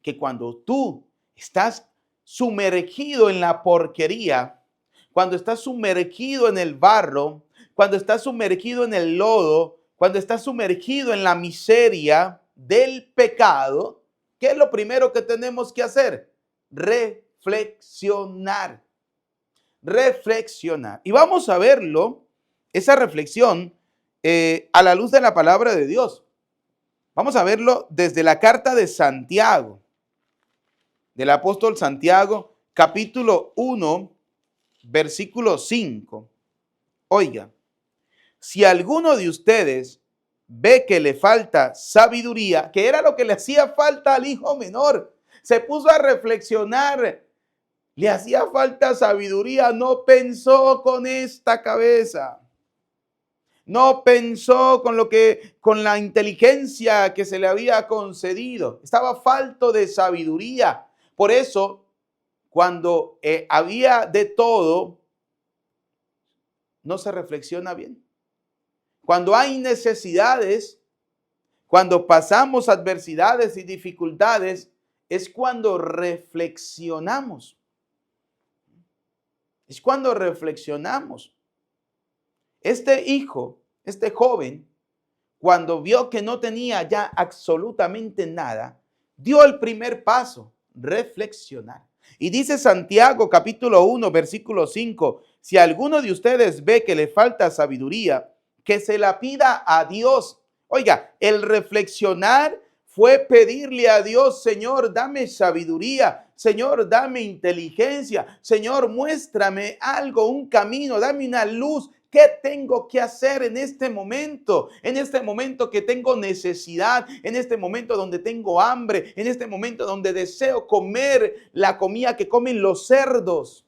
Que cuando tú estás sumergido en la porquería, cuando estás sumergido en el barro, cuando estás sumergido en el lodo, cuando estás sumergido en la miseria del pecado, ¿qué es lo primero que tenemos que hacer? Reflexionar. Reflexionar. Y vamos a verlo, esa reflexión, a la luz de la palabra de Dios. Vamos a verlo desde la carta de Santiago, del apóstol Santiago, capítulo 1, versículo 5. Oiga, si alguno de ustedes ve que le falta sabiduría, que era lo que le hacía falta al hijo menor, se puso a reflexionar, le hacía falta sabiduría, no pensó con esta cabeza. No pensó con la inteligencia que se le había concedido. Estaba falto de sabiduría. Por eso, cuando había de todo, no se reflexiona bien. Cuando hay necesidades, cuando pasamos adversidades y dificultades, es cuando reflexionamos. Es cuando reflexionamos. Este hijo, este joven, cuando vio que no tenía ya absolutamente nada, dio el primer paso, reflexionar. Y dice Santiago capítulo 1, versículo 5, si alguno de ustedes ve que le falta sabiduría, que se la pida a Dios. Oiga, el reflexionar fue pedirle a Dios, Señor, dame sabiduría, Señor, dame inteligencia, Señor, muéstrame algo, un camino, dame una luz. ¿Qué tengo que hacer en este momento? En este momento que tengo necesidad, en este momento donde tengo hambre, en este momento donde deseo comer la comida que comen los cerdos.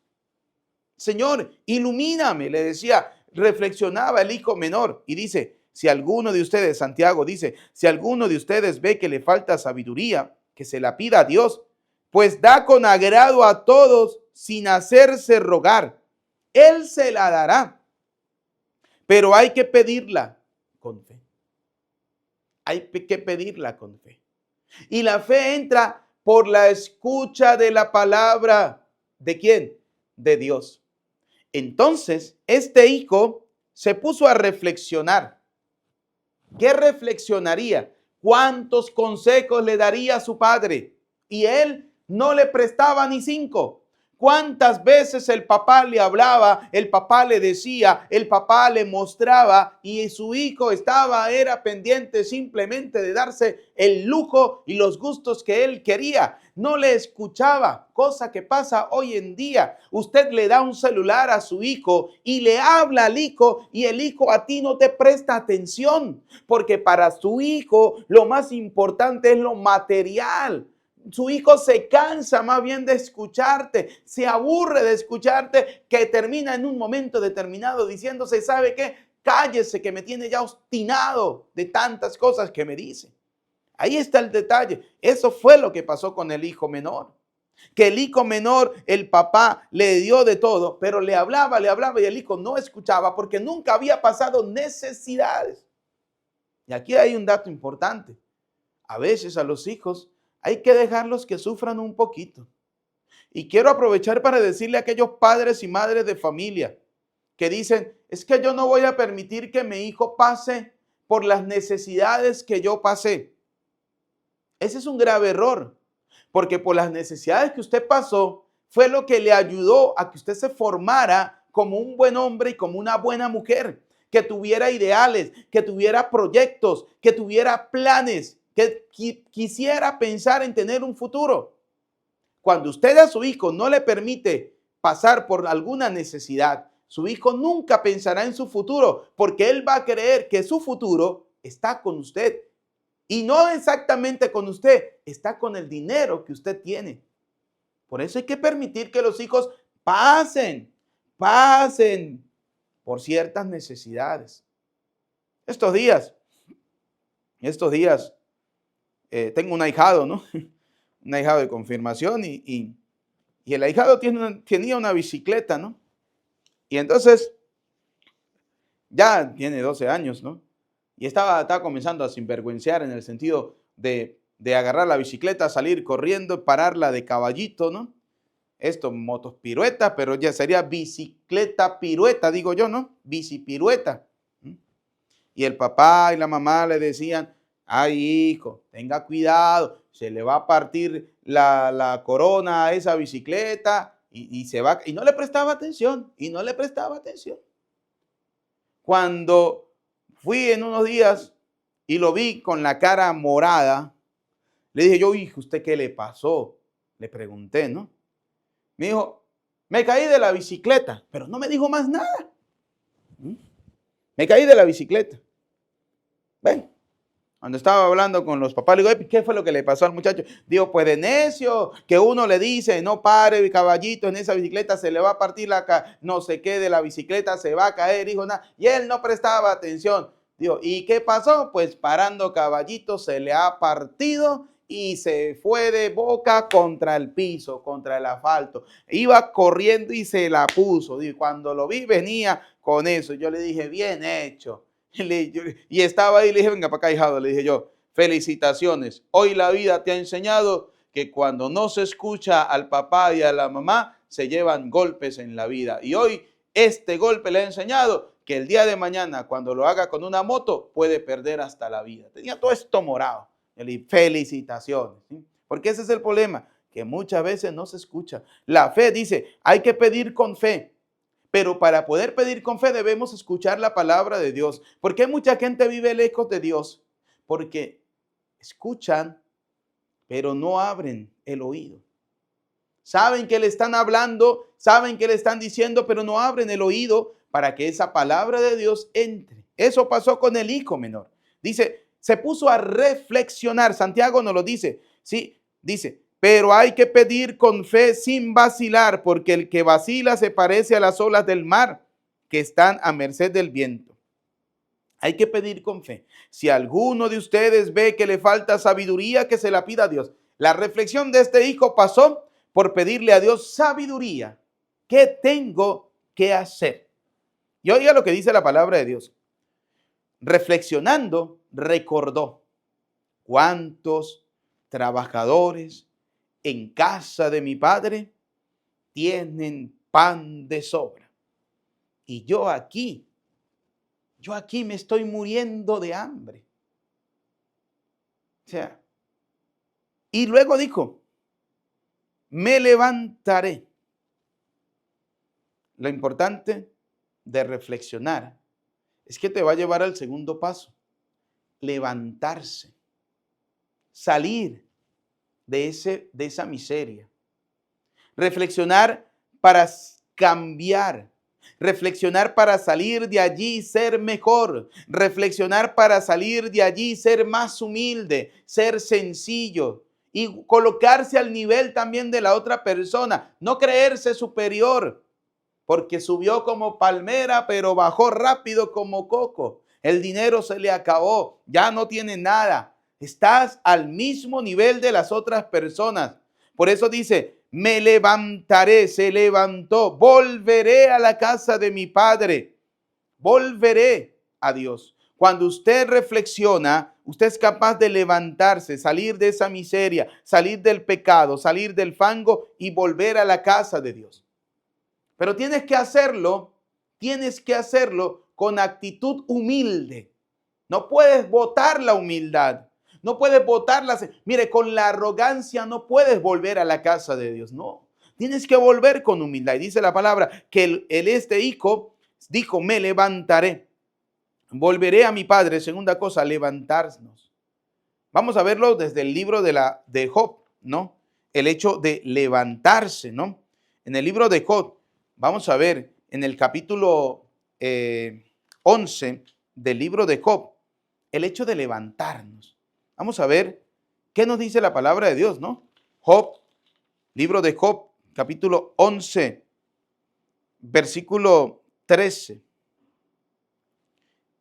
Señor, ilumíname, le decía, reflexionaba el hijo menor y dice, si alguno de ustedes, Santiago dice, si alguno de ustedes ve que le falta sabiduría, que se la pida a Dios, pues da con agrado a todos sin hacerse rogar. Él se la dará. Pero hay que pedirla con fe. Hay que pedirla con fe. Y la fe entra por la escucha de la palabra. ¿De quién? De Dios. Entonces, este hijo se puso a reflexionar. ¿Qué reflexionaría? ¿Cuántos consejos le daría a su padre? Y él no le prestaba ni 5. ¿Cuántas veces el papá le hablaba, el papá le decía, el papá le mostraba y su hijo era pendiente simplemente de darse el lujo y los gustos que él quería? No le escuchaba, cosa que pasa hoy en día. Usted le da un celular a su hijo y le habla al hijo y el hijo a ti no te presta atención, porque para su hijo lo más importante es lo material. Su hijo se cansa más bien de escucharte, se aburre de escucharte, que termina en un momento determinado diciéndose, ¿sabe qué? Cállese, que me tiene ya obstinado de tantas cosas que me dice. Ahí está el detalle. Eso fue lo que pasó con el hijo menor. Que el hijo menor, el papá le dio de todo, pero le hablaba y el hijo no escuchaba porque nunca había pasado necesidades. Y aquí hay un dato importante. A veces a los hijos hay que dejarlos que sufran un poquito. Y quiero aprovechar para decirle a aquellos padres y madres de familia que dicen, es que yo no voy a permitir que mi hijo pase por las necesidades que yo pasé. Ese es un grave error, porque por las necesidades que usted pasó fue lo que le ayudó a que usted se formara como un buen hombre y como una buena mujer, que tuviera ideales, que tuviera proyectos, que tuviera planes, que quisiera pensar en tener un futuro. Cuando usted a su hijo no le permite pasar por alguna necesidad, su hijo nunca pensará en su futuro, porque él va a creer que su futuro está con usted. Y no exactamente con usted, está con el dinero que usted tiene. Por eso hay que permitir que los hijos pasen por ciertas necesidades. Estos días, tengo un ahijado, ¿no? Un ahijado de confirmación y el ahijado tenía una bicicleta, ¿no? Y entonces ya tiene 12 años, ¿no? Y estaba comenzando a sinvergüenciar en el sentido de agarrar la bicicleta, salir corriendo, pararla de caballito, ¿no? Esto, motos pirueta, pero ya sería bicicleta pirueta, digo yo, ¿no? Bicipirueta. Y el papá y la mamá le decían, ay hijo, tenga cuidado, se le va a partir la corona a esa bicicleta y se va, y no le prestaba atención, Cuando fui en unos días y lo vi con la cara morada, le dije yo, hijo, ¿usted qué le pasó? Le pregunté, ¿no? Me dijo, me caí de la bicicleta, pero no me dijo más nada. Me caí de la bicicleta. Ven, cuando estaba hablando con los papás, le digo, ¿qué fue lo que le pasó al muchacho? Digo, pues de necio, que uno le dice, no pare, caballito, en esa bicicleta se le va a partir no sé qué de la bicicleta, se va a caer, hijo, nada. Y él no prestaba atención. Digo, ¿y qué pasó? Pues parando caballito se le ha partido y se fue de boca contra el piso, contra el asfalto. Iba corriendo y se la puso. Y cuando lo vi venía con eso. Yo le dije, bien hecho. Y estaba ahí, le dije, venga para acá, hijado, le dije yo, felicitaciones. Hoy la vida te ha enseñado que cuando no se escucha al papá y a la mamá, se llevan golpes en la vida. Y hoy este golpe le ha enseñado que el día de mañana, cuando lo haga con una moto, puede perder hasta la vida. Tenía todo esto morado. Le dije, felicitaciones. ¿Sí? Porque ese es el problema, que muchas veces no se escucha. La fe dice, hay que pedir con fe. Pero para poder pedir con fe debemos escuchar la palabra de Dios. ¿Por qué mucha gente vive lejos de Dios? Porque escuchan, pero no abren el oído. Saben que le están hablando, saben que le están diciendo, pero no abren el oído para que esa palabra de Dios entre. Eso pasó con el hijo menor. Dice, se puso a reflexionar. Santiago nos lo dice. Sí, dice, pero hay que pedir con fe sin vacilar, porque el que vacila se parece a las olas del mar que están a merced del viento. Hay que pedir con fe. Si alguno de ustedes ve que le falta sabiduría, que se la pida a Dios. La reflexión de este hijo pasó por pedirle a Dios sabiduría. ¿Qué tengo que hacer? Y oiga lo que dice la palabra de Dios. Reflexionando, recordó cuántos trabajadores en casa de mi padre tienen pan de sobra. Y yo aquí me estoy muriendo de hambre. O sea, y luego dijo, me levantaré lo importante de reflexionar es que te va a llevar al segundo paso. Levantarse. Salir de esa miseria. Reflexionar para cambiar. Reflexionar para salir de allí y ser mejor. Reflexionar para salir de allí y ser más humilde, ser sencillo y colocarse al nivel también de la otra persona. No creerse superior, porque subió como palmera, pero bajó rápido como coco. El dinero se le acabó, ya no tiene nada. Estás al mismo nivel de las otras personas. Por eso dice, me levantaré, se levantó, volveré a la casa de mi padre, volveré a Dios. Cuando usted reflexiona, usted es capaz de levantarse, salir de esa miseria, salir del pecado, salir del fango y volver a la casa de Dios. Pero tienes que hacerlo con actitud humilde. No puedes botar la humildad. No puedes botarla. Mire, con la arrogancia no puedes volver a la casa de Dios. No, tienes que volver con humildad. Y dice la palabra que este hijo dijo, me levantaré. Volveré a mi padre. Segunda cosa, levantarnos. Vamos a verlo desde el libro de Job, ¿no? El hecho de levantarse, ¿no? En el libro de Job, vamos a ver en el capítulo 11 del libro de Job, el hecho de levantarnos. Vamos a ver qué nos dice la palabra de Dios, ¿no? Job, libro de Job, capítulo 11, versículo 13.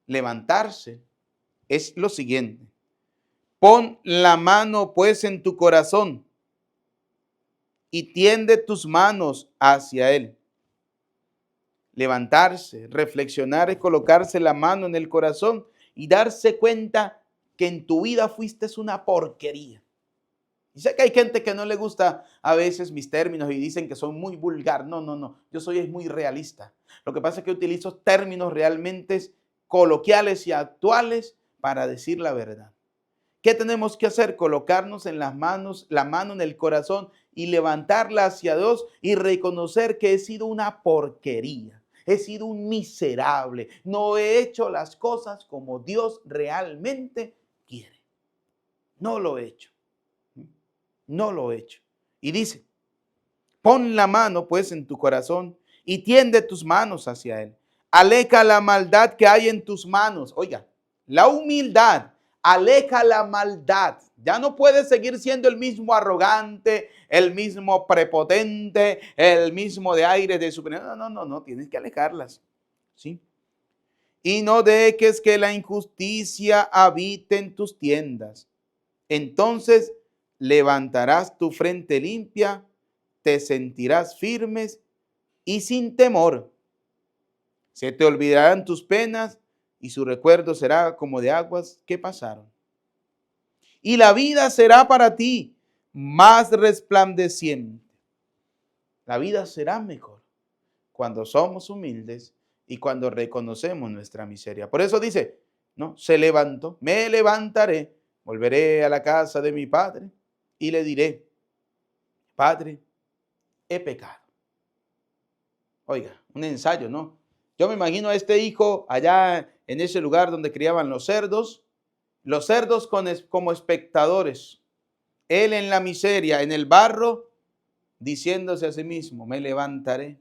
Levantarse es lo siguiente. Pon la mano pues en tu corazón y tiende tus manos hacia él. Levantarse, reflexionar es colocarse la mano en el corazón y darse cuenta que en tu vida fuiste una porquería. Y sé que hay gente que no le gusta a veces mis términos y dicen que son muy vulgar. No. Yo soy muy realista. Lo que pasa es que utilizo términos realmente coloquiales y actuales para decir la verdad. ¿Qué tenemos que hacer? Colocarnos en las manos, la mano en el corazón y levantarla hacia Dios y reconocer que he sido una porquería. He sido un miserable. No he hecho las cosas como Dios realmente quiere. No lo he hecho. No lo he hecho. Y dice, pon la mano pues en tu corazón y tiende tus manos hacia él. Aleja la maldad que hay en tus manos. Oiga, la humildad aleja la maldad. Ya no puedes seguir siendo el mismo arrogante, el mismo prepotente, el mismo de aire de superior. No, tienes que alejarlas. ¿Sí? Y no dejes que la injusticia habite en tus tiendas. Entonces levantarás tu frente limpia, te sentirás firmes y sin temor. Se te olvidarán tus penas y su recuerdo será como de aguas que pasaron. Y la vida será para ti más resplandeciente. La vida será mejor cuando somos humildes y cuando reconocemos nuestra miseria. Por eso dice, ¿no? Se levantó, me levantaré, volveré a la casa de mi padre y le diré, Padre, he pecado. Oiga, un ensayo, ¿no? Yo me imagino a este hijo allá en ese lugar donde criaban los cerdos como espectadores. Él en la miseria, en el barro, diciéndose a sí mismo, me levantaré,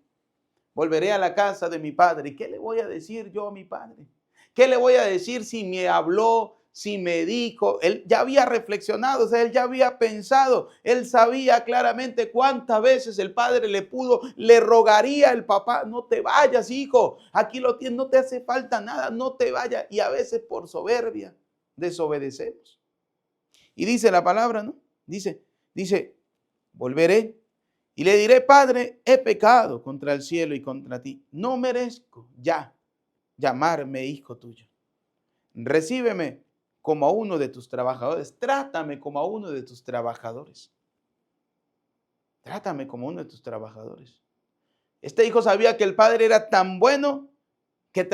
volveré a la casa de mi padre. ¿Y qué le voy a decir yo a mi padre? ¿Qué le voy a decir si me habló, si me dijo? Él ya había reflexionado, o sea, él ya había pensado, él sabía claramente cuántas veces el padre le rogaría el papá, no te vayas, hijo, aquí lo tienes, no te hace falta nada, no te vayas. Y a veces por soberbia desobedecemos. Y dice la palabra, ¿no? Dice, volveré y le diré, Padre, he pecado contra el cielo y contra ti. No merezco ya llamarme hijo tuyo. Recíbeme como a uno de tus trabajadores. Trátame como a uno de tus trabajadores. Trátame como uno de tus trabajadores. Este hijo sabía que el padre era tan bueno que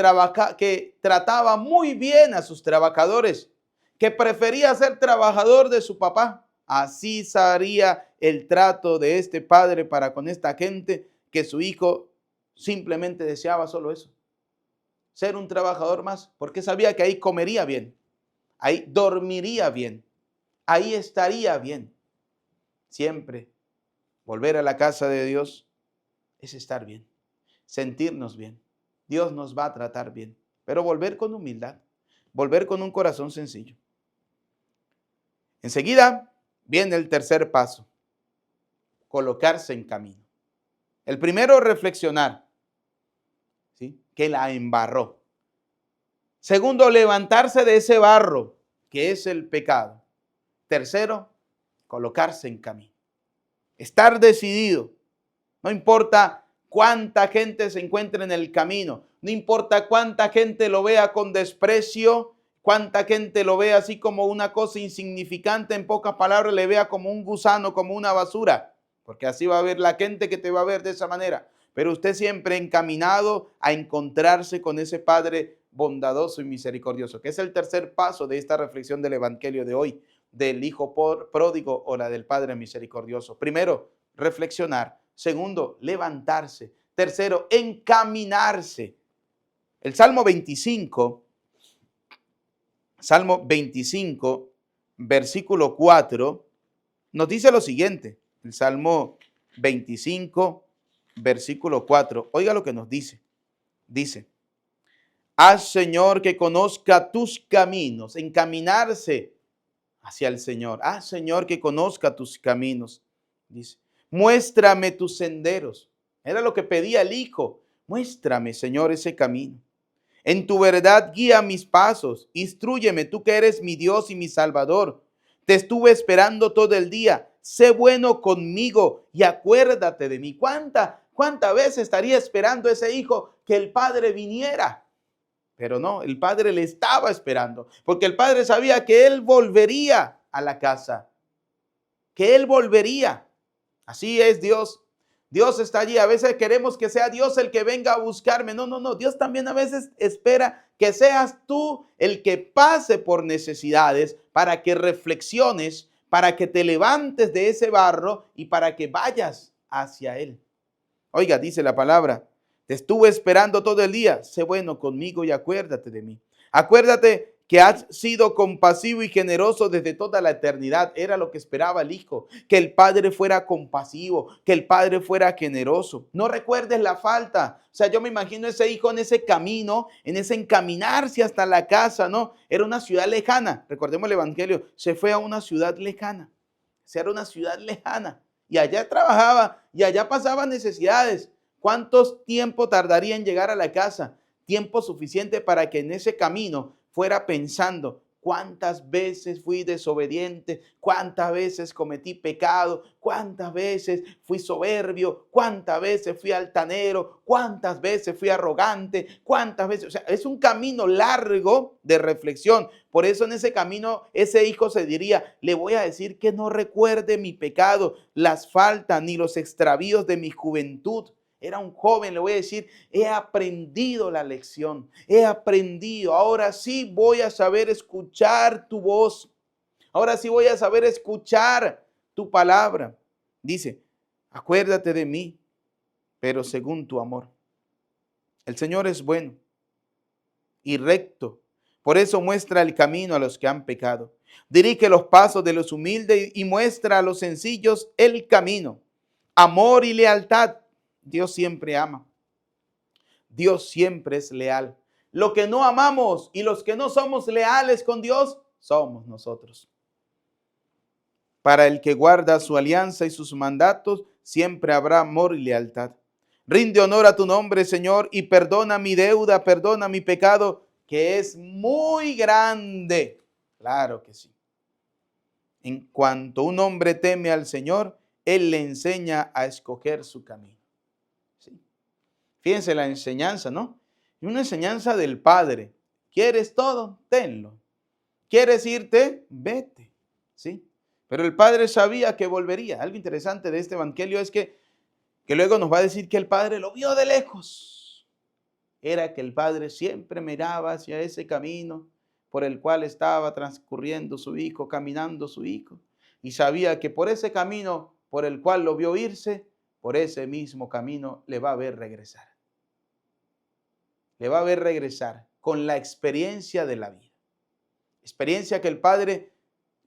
trataba muy bien a sus trabajadores, que prefería ser trabajador de su papá. Así sería el trato de este padre para con esta gente, que su hijo simplemente deseaba solo eso, ser un trabajador más, porque sabía que ahí comería bien, ahí dormiría bien, ahí estaría bien. Siempre volver a la casa de Dios es estar bien, sentirnos bien. Dios nos va a tratar bien, pero volver con humildad, volver con un corazón sencillo. Enseguida viene el tercer paso, colocarse en camino. El primero, reflexionar, ¿sí?, que la embarró. Segundo, levantarse de ese barro que es el pecado. Tercero, colocarse en camino. Estar decidido. No importa cuánta gente se encuentre en el camino, no importa cuánta gente lo vea con desprecio, cuánta gente lo vea así como una cosa insignificante, en pocas palabras, le vea como un gusano, como una basura, porque así va a ver la gente que te va a ver de esa manera. Pero usted siempre encaminado a encontrarse con ese Padre bondadoso y misericordioso, que es el tercer paso de esta reflexión del Evangelio de hoy, del Hijo pródigo o la del Padre misericordioso. Primero, reflexionar. Segundo, levantarse. Tercero, encaminarse. El Salmo 25, versículo 4, nos dice lo siguiente. El Salmo 25, versículo 4. Oiga lo que nos dice. Dice, haz, Señor, que conozca tus caminos. Encaminarse hacia el Señor. Haz, Señor, que conozca tus caminos. Dice, muéstrame tus senderos. Era lo que pedía el Hijo. Muéstrame, Señor, ese camino. En tu verdad guía mis pasos. Instrúyeme, tú que eres mi Dios y mi Salvador. Te estuve esperando todo el día. Sé bueno conmigo y acuérdate de mí. ¿Cuánta veces estaría esperando ese hijo que el padre viniera? Pero no, el padre le estaba esperando, porque el padre sabía que él volvería a la casa, que él volvería. Así es Dios. Dios está allí. A veces queremos que sea Dios el que venga a buscarme. No, no, no. Dios también a veces espera que seas tú el que pase por necesidades para que reflexiones, para que te levantes de ese barro y para que vayas hacia Él. Oiga, dice la palabra, te estuve esperando todo el día. Sé bueno conmigo y acuérdate de mí. Acuérdate que has sido compasivo y generoso desde toda la eternidad. Era lo que esperaba el Hijo, que el Padre fuera compasivo, que el Padre fuera generoso. No recuerdes la falta. O sea, yo me imagino ese hijo en ese camino, en ese encaminarse hasta la casa, ¿no? Era una ciudad lejana. Recordemos el Evangelio, se fue a una ciudad lejana. O sea, era una ciudad lejana. Y allá trabajaba y allá pasaba necesidades. ¿Cuánto tiempo tardaría en llegar a la casa? Tiempo suficiente para que en ese camino fuera pensando cuántas veces fui desobediente, cuántas veces cometí pecado, cuántas veces fui soberbio, cuántas veces fui altanero, cuántas veces fui arrogante, cuántas veces. O sea, es un camino largo de reflexión. Por eso en ese camino ese hijo se diría, le voy a decir que no recuerde mi pecado, las faltas ni los extravíos de mi juventud. Era un joven, le voy a decir, he aprendido la lección, he aprendido. Ahora sí voy a saber escuchar tu voz. Ahora sí voy a saber escuchar tu palabra. Dice, acuérdate de mí, pero según tu amor. El Señor es bueno y recto. Por eso muestra el camino a los que han pecado. Dirige los pasos de los humildes y muestra a los sencillos el camino. Amor y lealtad. Dios siempre ama. Dios siempre es leal. Lo que no amamos y los que no somos leales con Dios, somos nosotros. Para el que guarda su alianza y sus mandatos, siempre habrá amor y lealtad. Rinde honor a tu nombre, Señor, y perdona mi deuda, perdona mi pecado, que es muy grande. Claro que sí. En cuanto un hombre teme al Señor, Él le enseña a escoger su camino. ¿Sí? Fíjense la enseñanza, ¿no? Una enseñanza del Padre. ¿Quieres todo? Tenlo. ¿Quieres irte? Vete. ¿Sí? Pero el Padre sabía que volvería. Algo interesante de este evangelio es que luego nos va a decir que el Padre lo vio de lejos. Era que el Padre siempre miraba hacia ese camino por el cual estaba transcurriendo su hijo, caminando su hijo. Y sabía que por ese camino por el cual lo vio irse, por ese mismo camino le va a ver regresar. le va a ver regresar con la experiencia de la vida. Experiencia que el padre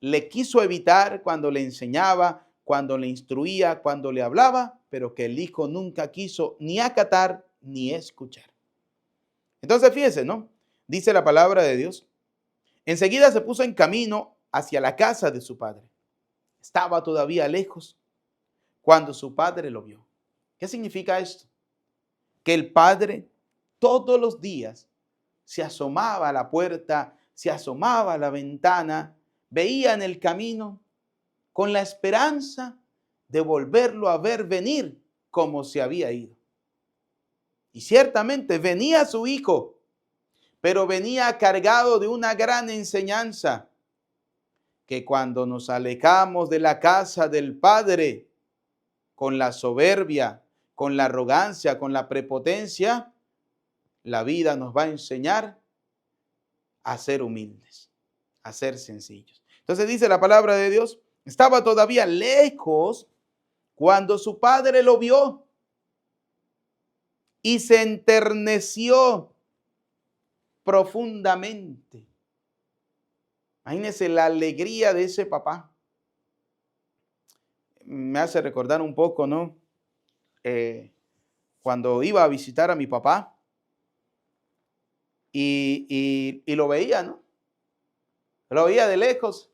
le quiso evitar cuando le enseñaba, cuando le instruía, cuando le hablaba, pero que el hijo nunca quiso ni acatar ni escuchar. Entonces fíjense, ¿no? Dice la palabra de Dios. Enseguida se puso en camino hacia la casa de su padre. Estaba todavía lejos cuando su padre lo vio. ¿Qué significa esto? Que el padre todos los días se asomaba a la puerta, se asomaba a la ventana, veía en el camino con la esperanza de volverlo a ver venir como se había ido. Y ciertamente venía su hijo, pero venía cargado de una gran enseñanza, que cuando nos alejamos de la casa del Padre con la soberbia, con la arrogancia, con la prepotencia, la vida nos va a enseñar a ser humildes, a ser sencillos. Entonces dice la palabra de Dios, estaba todavía lejos cuando su padre lo vio y se enterneció profundamente. Imagínense la alegría de ese papá. Me hace recordar un poco, ¿no? Cuando iba a visitar a mi papá y lo veía, ¿no? Lo veía de lejos.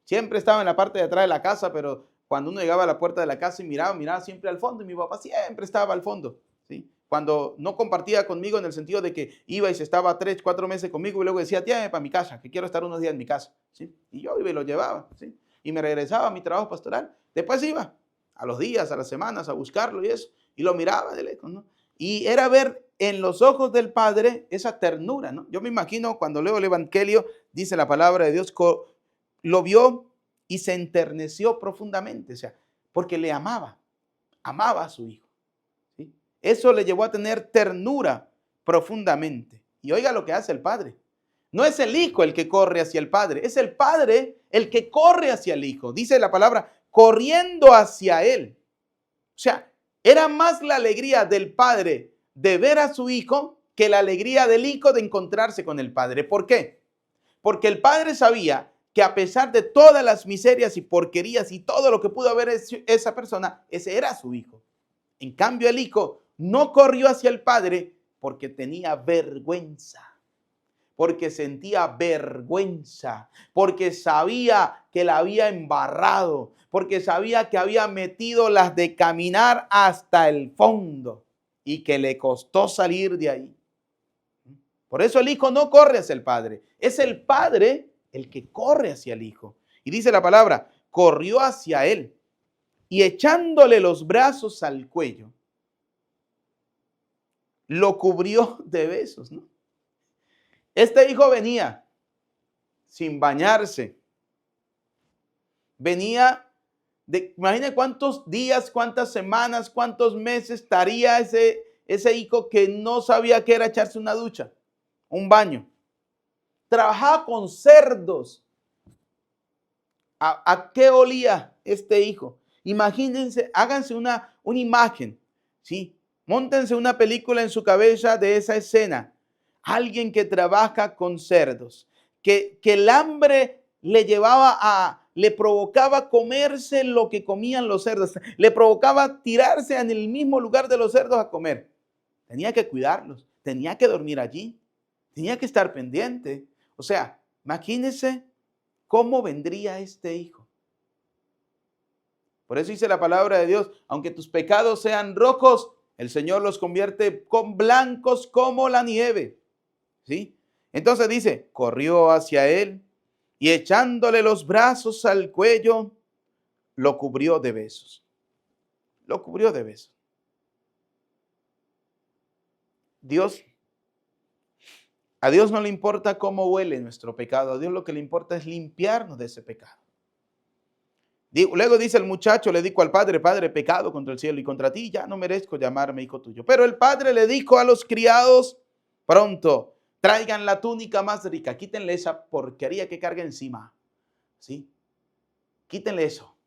Siempre estaba en la parte de atrás de la casa, pero cuando uno llegaba a la puerta de la casa y miraba siempre al fondo, y mi papá siempre estaba al fondo, ¿sí? Cuando no compartía conmigo en el sentido de que iba y se estaba 3, 4 meses conmigo y luego decía, llévame para mi casa, que quiero estar unos días en mi casa, ¿sí? Y yo iba y lo llevaba, ¿sí? Y me regresaba a mi trabajo pastoral. Después iba a los días, a las semanas, a buscarlo y eso, y lo miraba de lejos, ¿no? Y era ver en los ojos del Padre esa ternura, ¿no? Yo me imagino cuando leo el Evangelio, dice la palabra de Dios, lo vio y se enterneció profundamente, o sea, porque le amaba a su hijo, ¿sí? Eso le llevó a tener ternura profundamente. Y oiga lo que hace el padre. No es el hijo el que corre hacia el padre, es el padre el que corre hacia el hijo. Dice la palabra, corriendo hacia él. O sea, era más la alegría del padre de ver a su hijo que la alegría del hijo de encontrarse con el padre. ¿Por qué? Porque el padre sabía que a pesar de todas las miserias y porquerías y todo lo que pudo haber hecho esa persona, ese era su hijo. En cambio, el hijo no corrió hacia el padre porque tenía vergüenza, porque sentía vergüenza, porque sabía que la había embarrado, porque sabía que había metido las de caminar hasta el fondo y que le costó salir de ahí. Por eso el hijo no corre hacia el padre, es el padre el que corre hacia el hijo. Y dice la palabra, corrió hacia él y echándole los brazos al cuello, lo cubrió de besos, ¿no? Este hijo venía sin bañarse, venía imagine cuántos días, cuántas semanas, cuántos meses estaría ese hijo que no sabía qué era echarse una ducha, un baño. Trabajaba con cerdos. ¿A qué olía este hijo? Imagínense, háganse una imagen, ¿sí? Móntense una película en su cabeza de esa escena. Alguien que trabaja con cerdos, que el hambre le provocaba comerse lo que comían los cerdos, le provocaba tirarse en el mismo lugar de los cerdos a comer. Tenía que cuidarlos, tenía que dormir allí, tenía que estar pendiente. O sea, imagínense cómo vendría este hijo. Por eso dice la palabra de Dios, aunque tus pecados sean rojos, el Señor los convierte con blancos como la nieve. ¿Sí? Entonces dice, corrió hacia él y echándole los brazos al cuello, lo cubrió de besos. Lo cubrió de besos. A Dios no le importa cómo huele nuestro pecado. A Dios lo que le importa es limpiarnos de ese pecado. Luego dice el muchacho, le dijo al padre, Padre, pecado contra el cielo y contra ti, ya no merezco llamarme hijo tuyo. Pero el padre le dijo a los criados, pronto, traigan la túnica más rica, quítenle esa porquería que carga encima, ¿sí? Quítenle eso,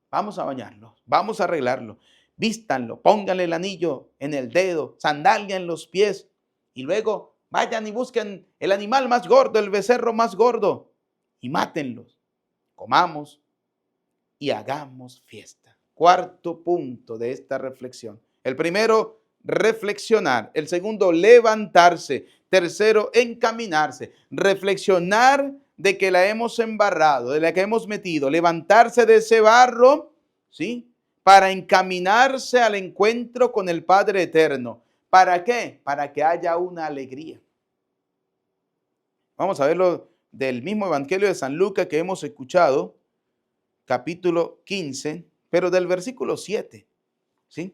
vamos a bañarlo, vamos a arreglarlo, vístanlo, pónganle el anillo en el dedo, sandalia en los pies Y luego vayan y busquen el animal más gordo, el becerro más gordo, y mátenlos. Comamos y hagamos fiesta. Cuarto punto de esta reflexión. El primero, reflexionar. El segundo, levantarse. Tercero, encaminarse. Reflexionar de que la hemos embarrado, de la que hemos metido. Levantarse de ese barro, ¿sí? Para encaminarse al encuentro con el Padre Eterno. ¿Para qué? Para que haya una alegría. Vamos a verlo del mismo Evangelio de San Lucas que hemos escuchado, capítulo 15, pero del versículo 7, ¿sí?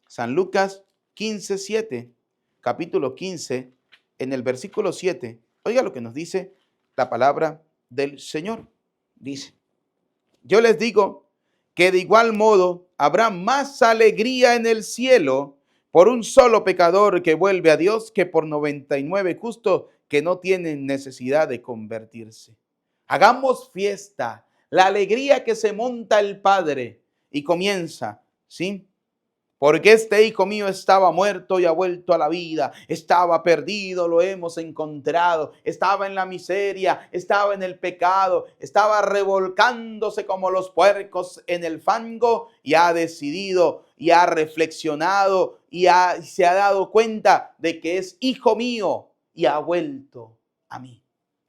San Lucas 15, 7, capítulo 15, en el versículo 7. Oiga lo que nos dice la palabra del Señor. Dice, yo les digo que de igual modo habrá más alegría en el cielo por un solo pecador que vuelve a Dios que por 99 justos que no tienen necesidad de convertirse. Hagamos fiesta, la alegría que se monta el Padre y comienza, ¿sí? Porque este hijo mío estaba muerto y ha vuelto a la vida, estaba perdido, lo hemos encontrado, estaba en la miseria, estaba en el pecado, estaba revolcándose como los puercos en el fango y ha decidido y ha reflexionado y se ha dado cuenta de que es hijo mío y ha vuelto a mí.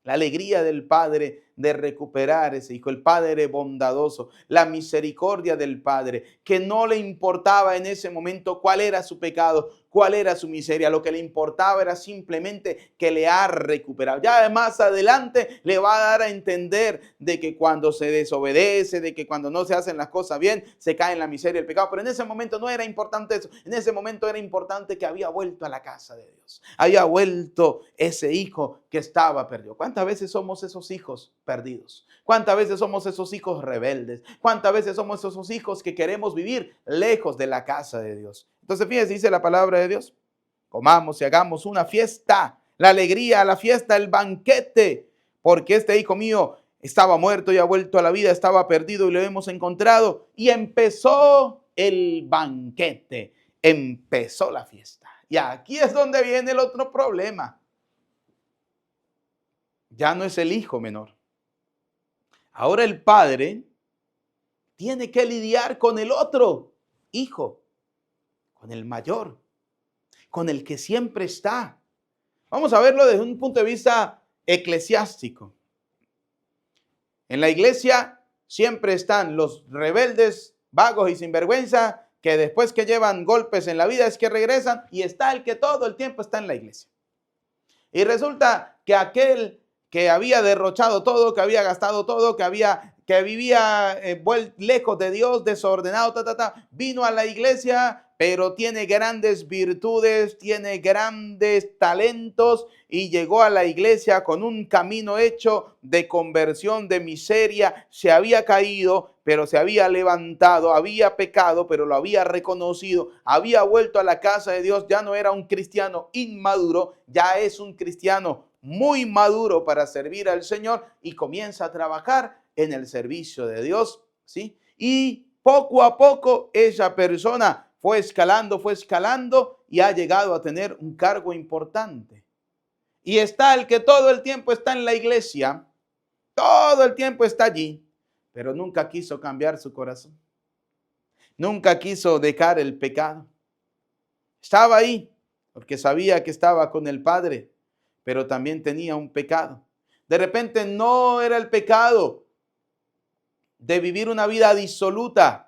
La alegría del Padre de recuperar ese hijo, el Padre bondadoso, la misericordia del Padre, que no le importaba en ese momento cuál era su pecado, cuál era su miseria. Lo que le importaba era simplemente que le ha recuperado. Ya más adelante le va a dar a entender de que cuando se desobedece, de que cuando no se hacen las cosas bien, se cae en la miseria y el pecado. Pero en ese momento no era importante eso. En ese momento era importante que había vuelto a la casa de Dios. Había vuelto ese hijo que estaba perdido. ¿Cuántas veces somos esos hijos perdidos? ¿Cuántas veces somos esos hijos rebeldes? ¿Cuántas veces somos esos hijos que queremos vivir lejos de la casa de Dios? Entonces, fíjense, dice la palabra de Dios, comamos y hagamos una fiesta, la alegría, la fiesta, el banquete, porque este hijo mío estaba muerto y ha vuelto a la vida, estaba perdido y lo hemos encontrado. Y empezó el banquete, empezó la fiesta. Y aquí es donde viene el otro problema. Ya no es el hijo menor. Ahora el padre tiene que lidiar con el otro hijo, con el mayor, con el que siempre está. Vamos a verlo desde un punto de vista eclesiástico. En la iglesia siempre están los rebeldes, vagos y sinvergüenza, que después que llevan golpes en la vida es que regresan, y está el que todo el tiempo está en la iglesia. Y resulta que aquel que había derrochado todo, que había gastado todo, que vivía lejos de Dios, desordenado, vino a la iglesia, pero tiene grandes virtudes, tiene grandes talentos y llegó a la iglesia con un camino hecho de conversión, de miseria. Se había caído, pero se había levantado, había pecado, pero lo había reconocido, había vuelto a la casa de Dios. Ya no era un cristiano inmaduro, ya es un cristiano muy maduro para servir al Señor y comienza a trabajar en el servicio de Dios, ¿sí? Y poco a poco esa persona fue escalando y ha llegado a tener un cargo importante. Y está el que todo el tiempo está en la iglesia, todo el tiempo está allí, pero nunca quiso cambiar su corazón. Nunca quiso dejar el pecado. Estaba ahí porque sabía que estaba con el Padre, pero también tenía un pecado. De repente no era el pecado de vivir una vida disoluta,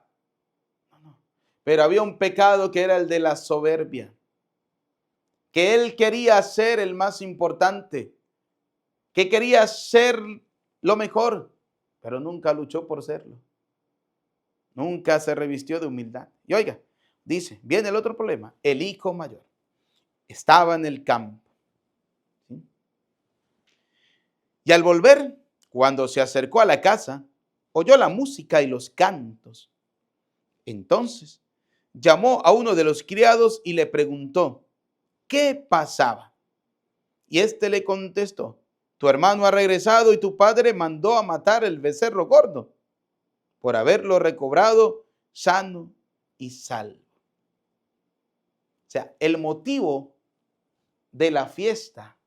pero había un pecado que era el de la soberbia, que él quería ser el más importante, que quería ser lo mejor, pero nunca luchó por serlo. Nunca se revistió de humildad. Y oiga, dice, viene el otro problema, el hijo mayor estaba en el campo. ¿Sí? Y al volver, cuando se acercó a la casa, oyó la música y los cantos. Entonces llamó a uno de los criados y le preguntó, ¿qué pasaba? Y éste le contestó, tu hermano ha regresado y tu padre mandó a matar el becerro gordo por haberlo recobrado sano y salvo. O sea, el motivo de la fiesta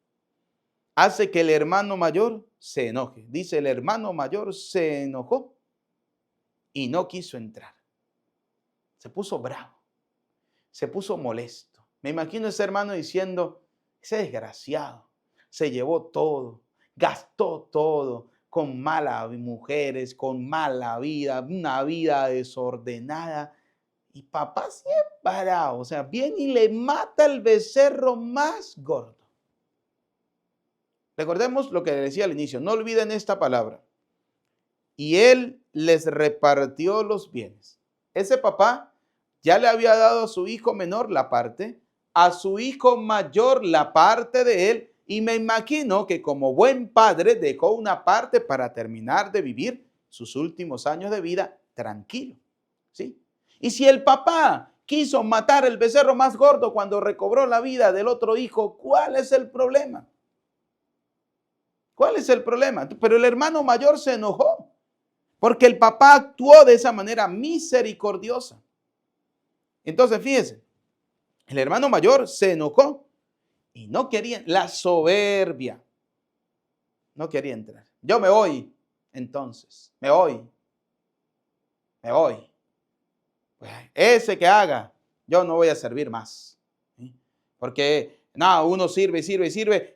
hace que el hermano mayor se enoje. Dice, el hermano mayor se enojó y no quiso entrar. Se puso bravo, se puso molesto. Me imagino ese hermano diciendo, ese desgraciado se llevó todo, gastó todo, con malas mujeres, con mala vida, una vida desordenada. Y papá se ha parado, o sea, viene y le mata el becerro más gordo. Recordemos lo que decía al inicio, no olviden esta palabra. Y él les repartió los bienes. Ese papá ya le había dado a su hijo menor la parte, a su hijo mayor la parte de él, y me imagino que como buen padre dejó una parte para terminar de vivir sus últimos años de vida tranquilo, ¿sí? Y si el papá quiso matar el becerro más gordo cuando recobró la vida del otro hijo, ¿cuál es el problema? ¿Cuál es el problema? Pero el hermano mayor se enojó porque el papá actuó de esa manera misericordiosa. Entonces, fíjense, el hermano mayor se enojó y no quería, la soberbia, no quería entrar. Yo me voy, entonces, me voy. Pues ese que haga, yo no voy a servir más. ¿Sí? Porque, no, uno sirve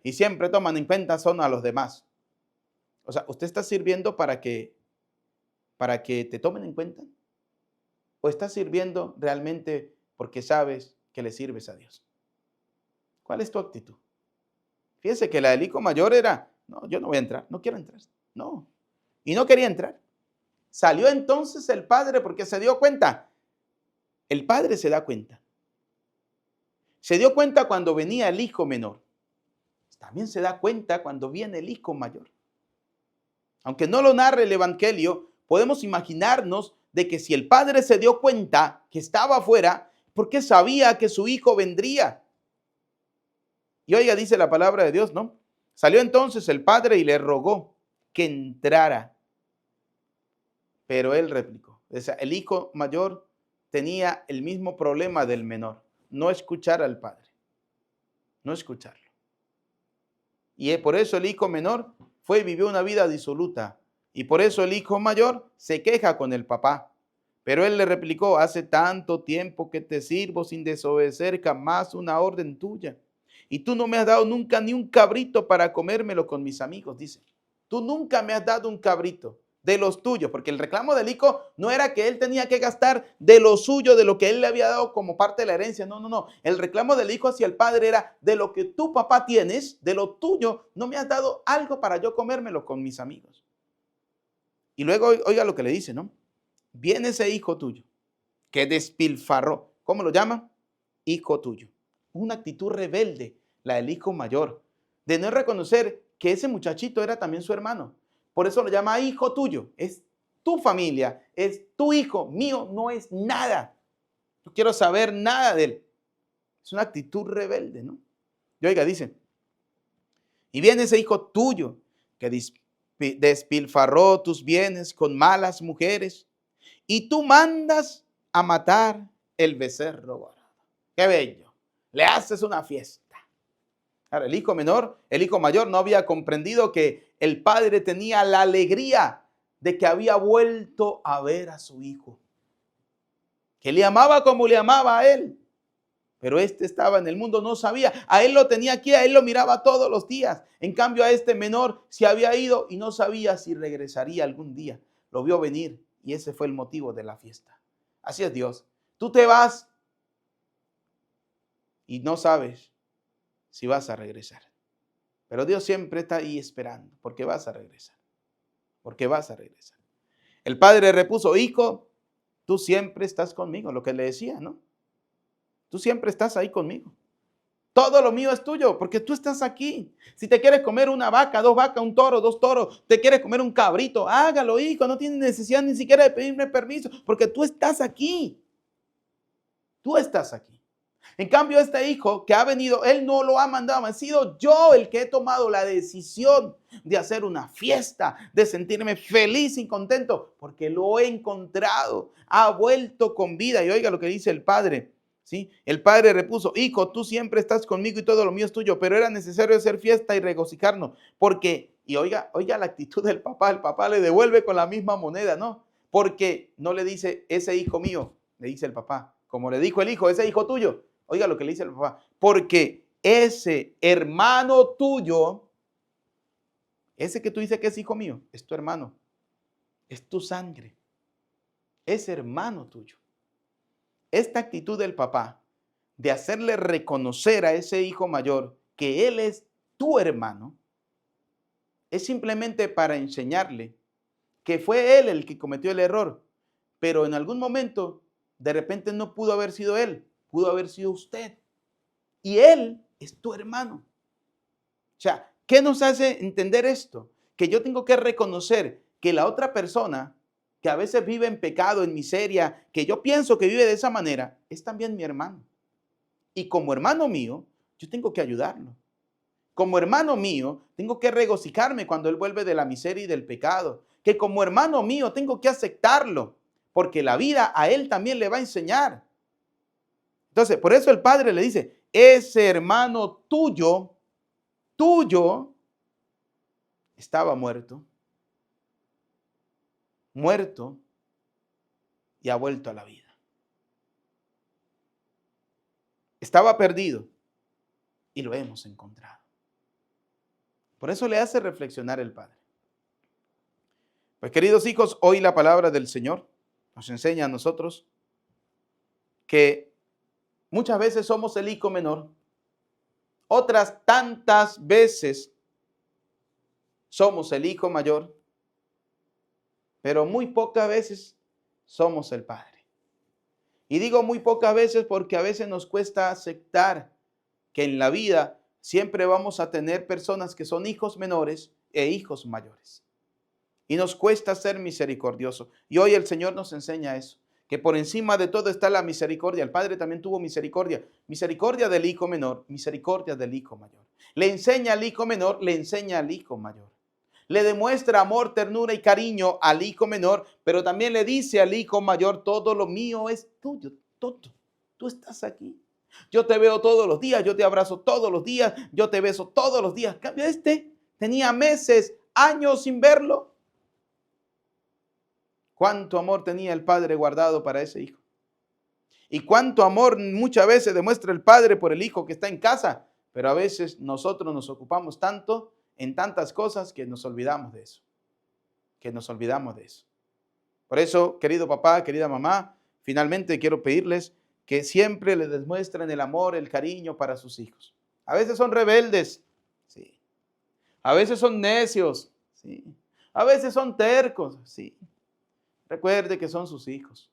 y siempre toman en cuenta son a los demás. O sea, ¿usted está sirviendo para que te tomen en cuenta? ¿O estás sirviendo realmente porque sabes que le sirves a Dios? ¿Cuál es tu actitud? Fíjese que la del hijo mayor era, no, yo no voy a entrar, no quiero entrar. No, y no quería entrar. Salió entonces el padre porque se dio cuenta. El padre se da cuenta. Se dio cuenta cuando venía el hijo menor. También se da cuenta cuando viene el hijo mayor. Aunque no lo narre el evangelio, podemos imaginarnos de que si el padre se dio cuenta que estaba afuera, porque sabía que su hijo vendría. Y oiga, dice la palabra de Dios, ¿no? Salió entonces el padre y le rogó que entrara. Pero él replicó. O sea, el hijo mayor tenía el mismo problema del menor. No escuchar al padre. No escucharlo. Y por eso el hijo menor fue y vivió una vida disoluta. Y por eso el hijo mayor se queja con el papá. Pero él le replicó, hace tanto tiempo que te sirvo sin desobedecer jamás una orden tuya. Y tú no me has dado nunca ni un cabrito para comérmelo con mis amigos, dice. Tú nunca me has dado un cabrito de los tuyos, porque el reclamo del hijo no era que él tenía que gastar de lo suyo, de lo que él le había dado como parte de la herencia. No. El reclamo del hijo hacia el padre era de lo que tu papá tienes, de lo tuyo, no me has dado algo para yo comérmelo con mis amigos. Y luego, oiga lo que le dice, ¿no? Viene ese hijo tuyo que despilfarró. ¿Cómo lo llama? Hijo tuyo. Una actitud rebelde, la del hijo mayor, de no reconocer que ese muchachito era también su hermano. Por eso lo llama hijo tuyo. Es tu familia, es tu hijo. Mío no es nada. No quiero saber nada de él. Es una actitud rebelde, ¿no? Y oiga, dice, y viene ese hijo tuyo que despilfarró tus bienes con malas mujeres y tú mandas a matar el becerro gordo. ¡Qué bello! Le haces una fiesta. Ahora, el hijo menor, el hijo mayor no había comprendido que el padre tenía la alegría de que había vuelto a ver a su hijo, que le amaba como le amaba a él. Pero este estaba en el mundo, no sabía. A él lo tenía aquí, a él lo miraba todos los días. En cambio, a este menor se había ido y no sabía si regresaría algún día. Lo vio venir y ese fue el motivo de la fiesta. Así es Dios. Tú te vas y no sabes si vas a regresar. Pero Dios siempre está ahí esperando, porque vas a regresar. Porque vas a regresar. El padre repuso, hijo, tú siempre estás conmigo, lo que le decía, ¿no? Tú siempre estás ahí conmigo. Todo lo mío es tuyo, porque tú estás aquí. Si te quieres comer una vaca, dos vacas, un toro, dos toros, te quieres comer un cabrito, hágalo, hijo, no tienes necesidad ni siquiera de pedirme permiso, porque tú estás aquí. Tú estás aquí. En cambio, este hijo que ha venido, él no lo ha mandado, ha sido yo el que he tomado la decisión de hacer una fiesta, de sentirme feliz y contento, porque lo he encontrado, ha vuelto con vida. Y oiga lo que dice el padre, ¿sí? El padre repuso, hijo, tú siempre estás conmigo y todo lo mío es tuyo, pero era necesario hacer fiesta y regocijarnos, porque, y oiga la actitud del papá, el papá le devuelve con la misma moneda, ¿no? Porque no le dice, ese hijo mío, le dice el papá, como le dijo el hijo, ese hijo tuyo, oiga lo que le dice el papá, porque ese hermano tuyo, ese que tú dices que es hijo mío, es tu hermano, es tu sangre, es hermano tuyo. Esta actitud del papá de hacerle reconocer a ese hijo mayor que él es tu hermano, es simplemente para enseñarle que fue él el que cometió el error, pero en algún momento, de repente no pudo haber sido él, pudo haber sido usted. Y él es tu hermano. O sea, ¿qué nos hace entender esto? Que yo tengo que reconocer que la otra persona que a veces vive en pecado, en miseria, que yo pienso que vive de esa manera, es también mi hermano. Y como hermano mío, yo tengo que ayudarlo. Como hermano mío, tengo que regocijarme cuando él vuelve de la miseria y del pecado. Que como hermano mío tengo que aceptarlo, porque la vida a él también le va a enseñar. Entonces, por eso el padre le dice, ese hermano tuyo, estaba muerto y ha vuelto a la vida. Estaba perdido y lo hemos encontrado. Por eso le hace reflexionar el padre. Pues queridos hijos, hoy la palabra del Señor nos enseña a nosotros que muchas veces somos el hijo menor, otras tantas veces somos el hijo mayor, pero muy pocas veces somos el padre. Y digo muy pocas veces porque a veces nos cuesta aceptar que en la vida siempre vamos a tener personas que son hijos menores e hijos mayores. Y nos cuesta ser misericordiosos. Y hoy el Señor nos enseña eso, que por encima de todo está la misericordia. El Padre también tuvo misericordia. Misericordia del hijo menor, misericordia del hijo mayor. Le enseña al hijo menor, le enseña al hijo mayor. Le demuestra amor, ternura y cariño al hijo menor, pero también le dice al hijo mayor, todo lo mío es tuyo, todo. Tú estás aquí. Yo te veo todos los días, yo te abrazo todos los días, yo te beso todos los días. Cambio tenía meses, años sin verlo. Cuánto amor tenía el padre guardado para ese hijo. Y cuánto amor muchas veces demuestra el padre por el hijo que está en casa. Pero a veces nosotros nos ocupamos tanto en tantas cosas que nos olvidamos de eso. Por eso, querido papá, querida mamá, finalmente quiero pedirles que siempre les demuestren el amor, el cariño para sus hijos. A veces son rebeldes, sí. A veces son necios, sí. A veces son tercos, sí. Recuerde que son sus hijos.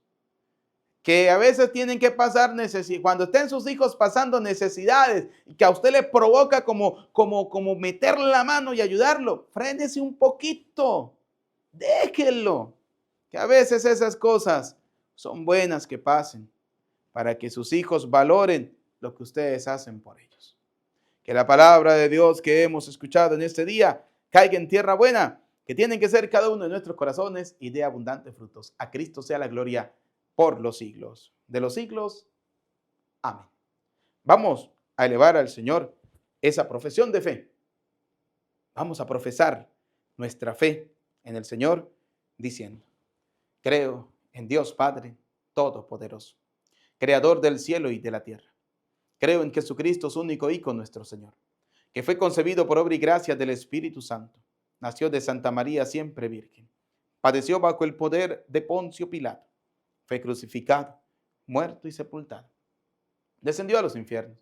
Que a veces tienen que pasar necesidades. Cuando estén sus hijos pasando necesidades y que a usted le provoca como meterle la mano y ayudarlo, frénese un poquito. Déjenlo. Que a veces esas cosas son buenas que pasen para que sus hijos valoren lo que ustedes hacen por ellos. Que la palabra de Dios que hemos escuchado en este día caiga en tierra buena, que tienen que ser cada uno de nuestros corazones y dé abundantes frutos. A Cristo sea la gloria por los siglos de los siglos. Amén. Vamos a elevar al Señor esa profesión de fe. Vamos a profesar nuestra fe en el Señor diciendo, creo en Dios Padre Todopoderoso, Creador del cielo y de la tierra. Creo en Jesucristo, su único Hijo, nuestro Señor, que fue concebido por obra y gracia del Espíritu Santo. Nació de Santa María, siempre virgen. Padeció bajo el poder de Poncio Pilato. Fue crucificado, muerto y sepultado. Descendió a los infiernos.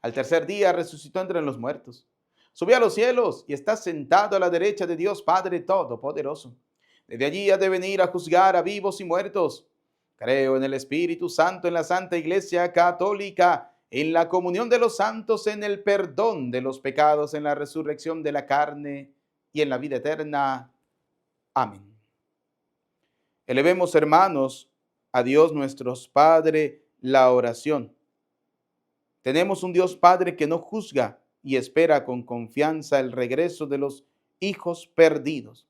Al tercer día resucitó entre los muertos. Subió a los cielos y está sentado a la derecha de Dios Padre Todopoderoso. Desde allí ha de venir a juzgar a vivos y muertos. Creo en el Espíritu Santo, en la Santa Iglesia Católica, en la comunión de los santos, en el perdón de los pecados, en la resurrección de la carne y en la vida eterna. Amén. Elevemos, hermanos, a Dios nuestro Padre la oración. Tenemos un Dios Padre que no juzga y espera con confianza el regreso de los hijos perdidos.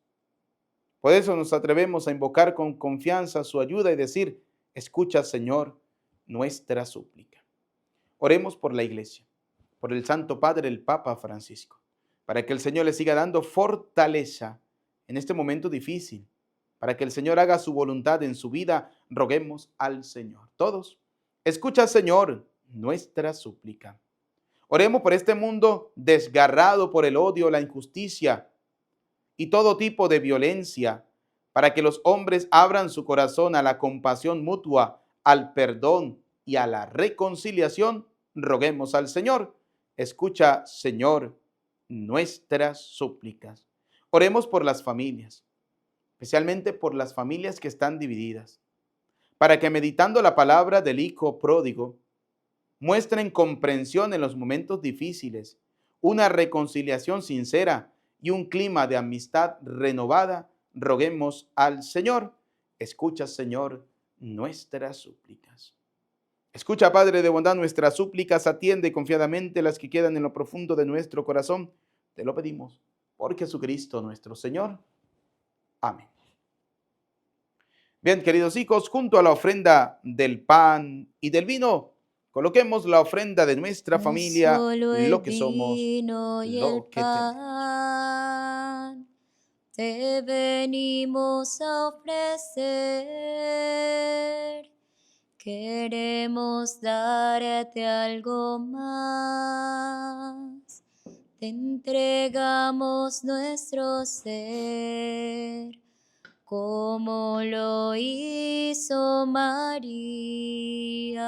Por eso nos atrevemos a invocar con confianza su ayuda y decir, escucha, Señor, nuestra súplica. Oremos por la Iglesia, por el Santo Padre, el Papa Francisco, para que el Señor le siga dando fortaleza en este momento difícil, para que el Señor haga su voluntad en su vida. Roguemos al Señor. Todos, escucha, Señor, nuestra súplica. Oremos por este mundo desgarrado por el odio, la injusticia y todo tipo de violencia, para que los hombres abran su corazón a la compasión mutua, al perdón y a la reconciliación. Roguemos al Señor. Escucha, Señor, nuestras súplicas. Oremos por las familias, especialmente por las familias que están divididas, para que meditando la palabra del Hijo pródigo, muestren comprensión en los momentos difíciles, una reconciliación sincera y un clima de amistad renovada. Roguemos al Señor. Escucha, Señor, nuestras súplicas. Escucha, Padre de bondad, nuestras súplicas. Atiende confiadamente las que quedan en lo profundo de nuestro corazón. Te lo pedimos por Jesucristo nuestro Señor. Amén. Bien, queridos hijos, junto a la ofrenda del pan y del vino, coloquemos la ofrenda de nuestra familia, Solo lo el que somos, vino y el lo que tenemos. pan te venimos a ofrecer. Queremos darte algo más. Te entregamos nuestro ser, como lo hizo María,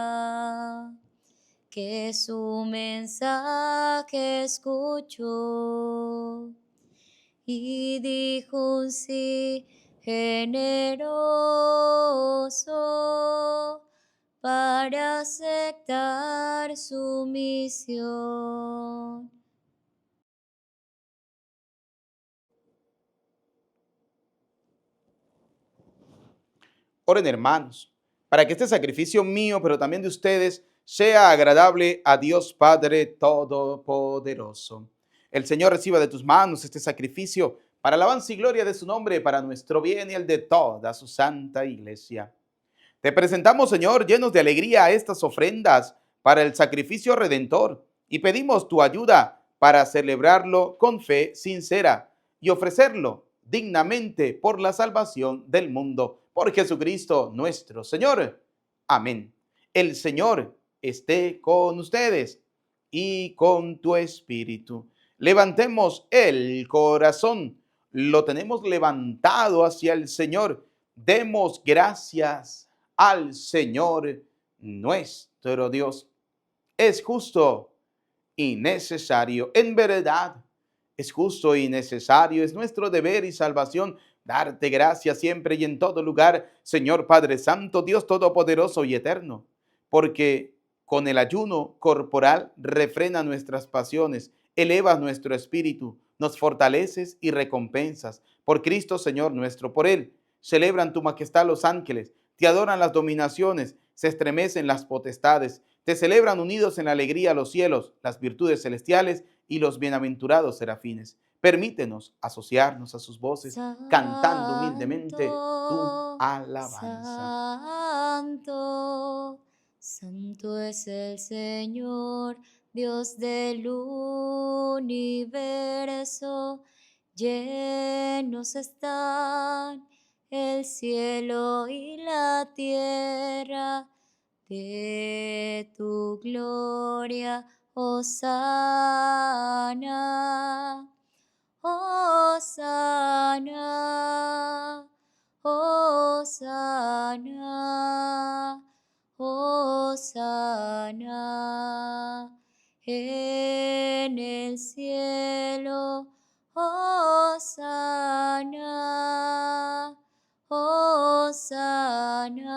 que su mensaje escuchó y dijo un sí generoso para aceptar su misión. Oren, hermanos, para que este sacrificio mío, pero también de ustedes, sea agradable a Dios Padre Todopoderoso. El Señor reciba de tus manos este sacrificio para alabanza y gloria de su nombre, para nuestro bien y el de toda su santa iglesia. Te presentamos, Señor, llenos de alegría estas ofrendas para el sacrificio redentor y pedimos tu ayuda para celebrarlo con fe sincera y ofrecerlo dignamente por la salvación del mundo. Por Jesucristo nuestro Señor. Amén. El Señor esté con ustedes y con tu espíritu. Levantemos el corazón. Lo tenemos levantado hacia el Señor. Demos gracias al Señor nuestro Dios. Es justo y necesario, en verdad, es justo y necesario, es nuestro deber y salvación darte gracias siempre y en todo lugar, Señor Padre Santo, Dios Todopoderoso y Eterno, porque con el ayuno corporal refrena nuestras pasiones, elevas nuestro espíritu, nos fortaleces y recompensas. Por Cristo, Señor nuestro, por Él celebran tu majestad los ángeles, te adoran las dominaciones, se estremecen las potestades, te celebran unidos en la alegría los cielos, las virtudes celestiales y los bienaventurados serafines. Permítenos asociarnos a sus voces, cantando humildemente tu alabanza. Santo, santo es el Señor, Dios del universo. Llenos están el cielo y la tierra de tu gloria, hosana, hosana, hosana, hosana en el cielo, hosana, hosana,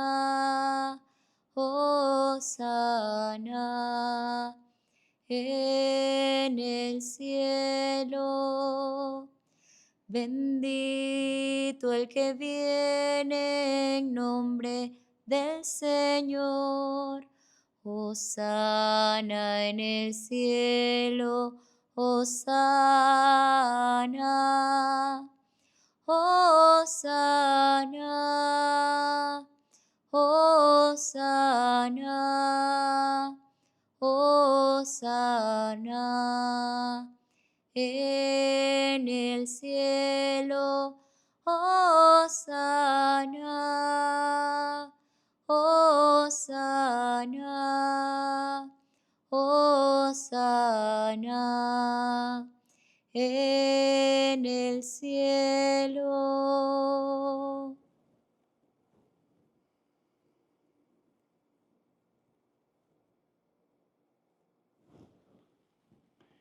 hosana en el cielo. Bendito el que viene en nombre del Señor. Hosana en el cielo, hosana, hosana, hosana, hosana en el cielo. Hosana, Hosana, Hosana en el cielo.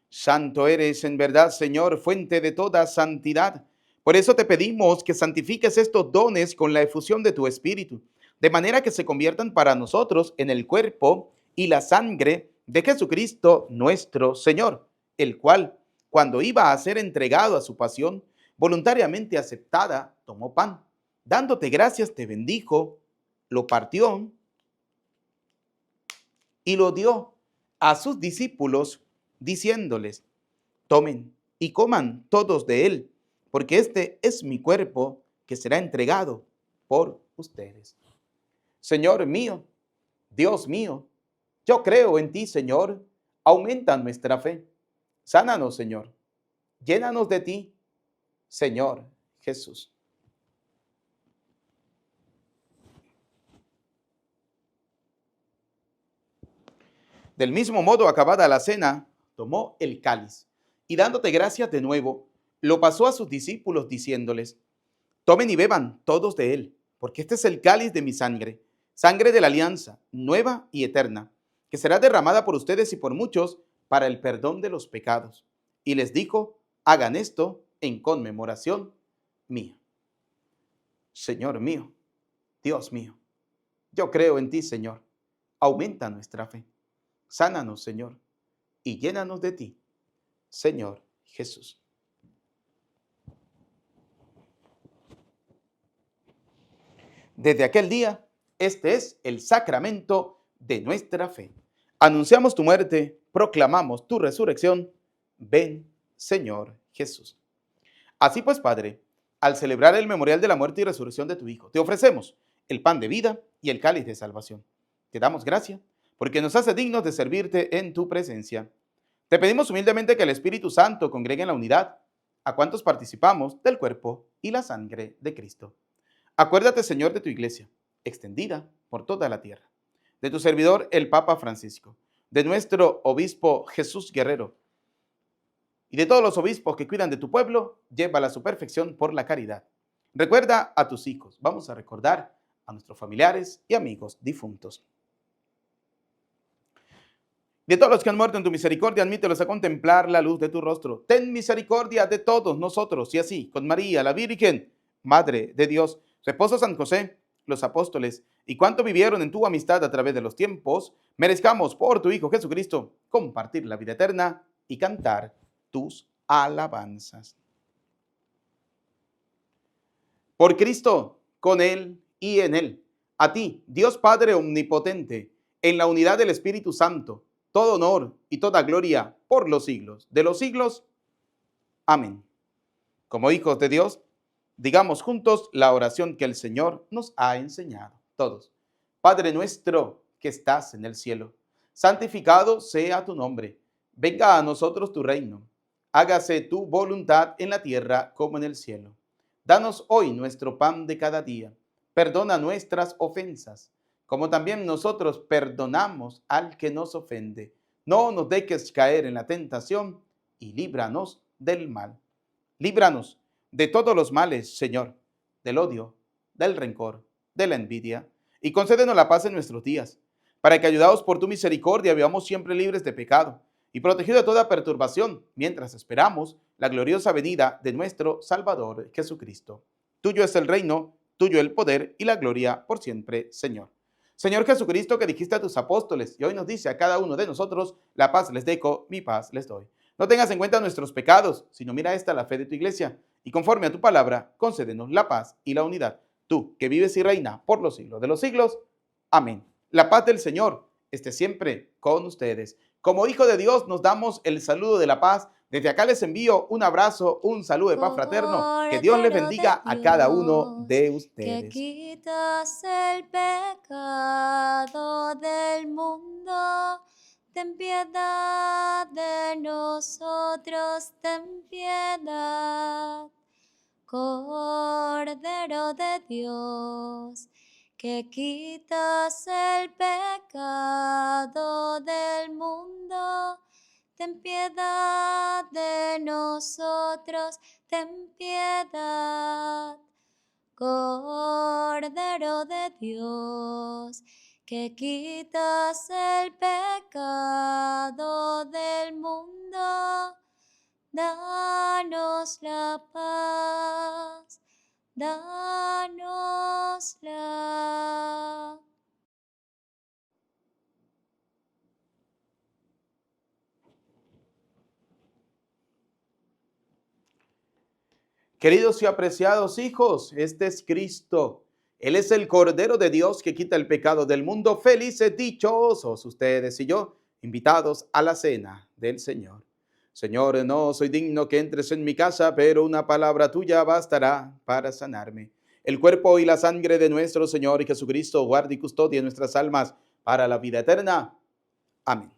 Santo eres en verdad, Señor, fuente de toda santidad. Por eso te pedimos que santifiques estos dones con la efusión de tu Espíritu, de manera que se conviertan para nosotros en el cuerpo y la sangre de Jesucristo nuestro Señor, el cual, cuando iba a ser entregado a su pasión, voluntariamente aceptada, tomó pan. Dándote gracias, te bendijo, lo partió y lo dio a sus discípulos, diciéndoles: tomen y coman todos de él, porque este es mi cuerpo que será entregado por ustedes. Señor mío, Dios mío, yo creo en ti, Señor. Aumenta nuestra fe. Sánanos, Señor. Llénanos de ti, Señor Jesús. Del mismo modo, acabada la cena, tomó el cáliz y dándote gracias de nuevo, lo pasó a sus discípulos diciéndoles: tomen y beban todos de él, porque este es el cáliz de mi sangre, sangre de la alianza, nueva y eterna, que será derramada por ustedes y por muchos para el perdón de los pecados. Y les dijo: hagan esto en conmemoración mía. Señor mío, Dios mío, yo creo en ti, Señor. Aumenta nuestra fe. Sánanos, Señor, y llénanos de ti, Señor Jesús. Desde aquel día, este es el sacramento de nuestra fe. Anunciamos tu muerte, proclamamos tu resurrección. Ven, Señor Jesús. Así pues, Padre, al celebrar el memorial de la muerte y resurrección de tu Hijo, te ofrecemos el pan de vida y el cáliz de salvación. Te damos gracias porque nos hace dignos de servirte en tu presencia. Te pedimos humildemente que el Espíritu Santo congregue en la unidad a cuantos participamos del cuerpo y la sangre de Cristo. Acuérdate, Señor, de tu iglesia, extendida por toda la tierra, de tu servidor, el Papa Francisco, de nuestro obispo Jesús Guerrero, y de todos los obispos que cuidan de tu pueblo, llévala a su perfección por la caridad. Recuerda a tus hijos. Vamos a recordar a nuestros familiares y amigos difuntos. De todos los que han muerto en tu misericordia, admítelos a contemplar la luz de tu rostro. Ten misericordia de todos nosotros, y así, con María, la Virgen, Madre de Dios, su esposo San José, los apóstoles, y cuanto vivieron en tu amistad a través de los tiempos, merezcamos por tu Hijo Jesucristo compartir la vida eterna y cantar tus alabanzas. Por Cristo, con Él y en Él, a ti, Dios Padre omnipotente, en la unidad del Espíritu Santo, todo honor y toda gloria por los siglos de los siglos. Amén. Como hijos de Dios, digamos juntos la oración que el Señor nos ha enseñado. Todos. Padre nuestro que estás en el cielo, santificado sea tu nombre. Venga a nosotros tu reino. Hágase tu voluntad en la tierra como en el cielo. Danos hoy nuestro pan de cada día. Perdona nuestras ofensas, como también nosotros perdonamos al que nos ofende. No nos dejes caer en la tentación y líbranos del mal. Líbranos de todos los males, Señor, del odio, del rencor, de la envidia, y concédenos la paz en nuestros días, para que, ayudados por tu misericordia, vivamos siempre libres de pecado y protegidos de toda perturbación, mientras esperamos la gloriosa venida de nuestro Salvador Jesucristo. Tuyo es el reino, tuyo el poder y la gloria por siempre, Señor. Señor Jesucristo, que dijiste a tus apóstoles y hoy nos dice a cada uno de nosotros: la paz les dejo, mi paz les doy. No tengas en cuenta nuestros pecados, sino mira esta la fe de tu iglesia, y conforme a tu palabra, concédenos la paz y la unidad. Tú, que vives y reina por los siglos de los siglos. Amén. La paz del Señor esté siempre con ustedes. Como hijo de Dios nos damos el saludo de la paz. Desde acá les envío un abrazo, un saludo de paz fraterno. Que Dios les bendiga a cada uno de ustedes. Que quitas el pecado del mundo, ten piedad de nosotros, ten piedad. Cordero de Dios, que quitas el pecado del mundo, ten piedad de nosotros, ten piedad. Cordero de Dios, que quitas el pecado del mundo, danos la paz, danosla. Queridos y apreciados hijos, este es Cristo. Él es el Cordero de Dios que quita el pecado del mundo. Felices, dichosos ustedes y yo, invitados a la cena del Señor. Señor, no soy digno que entres en mi casa, pero una palabra tuya bastará para sanarme. El cuerpo y la sangre de nuestro Señor Jesucristo guarde y custodie nuestras almas para la vida eterna. Amén.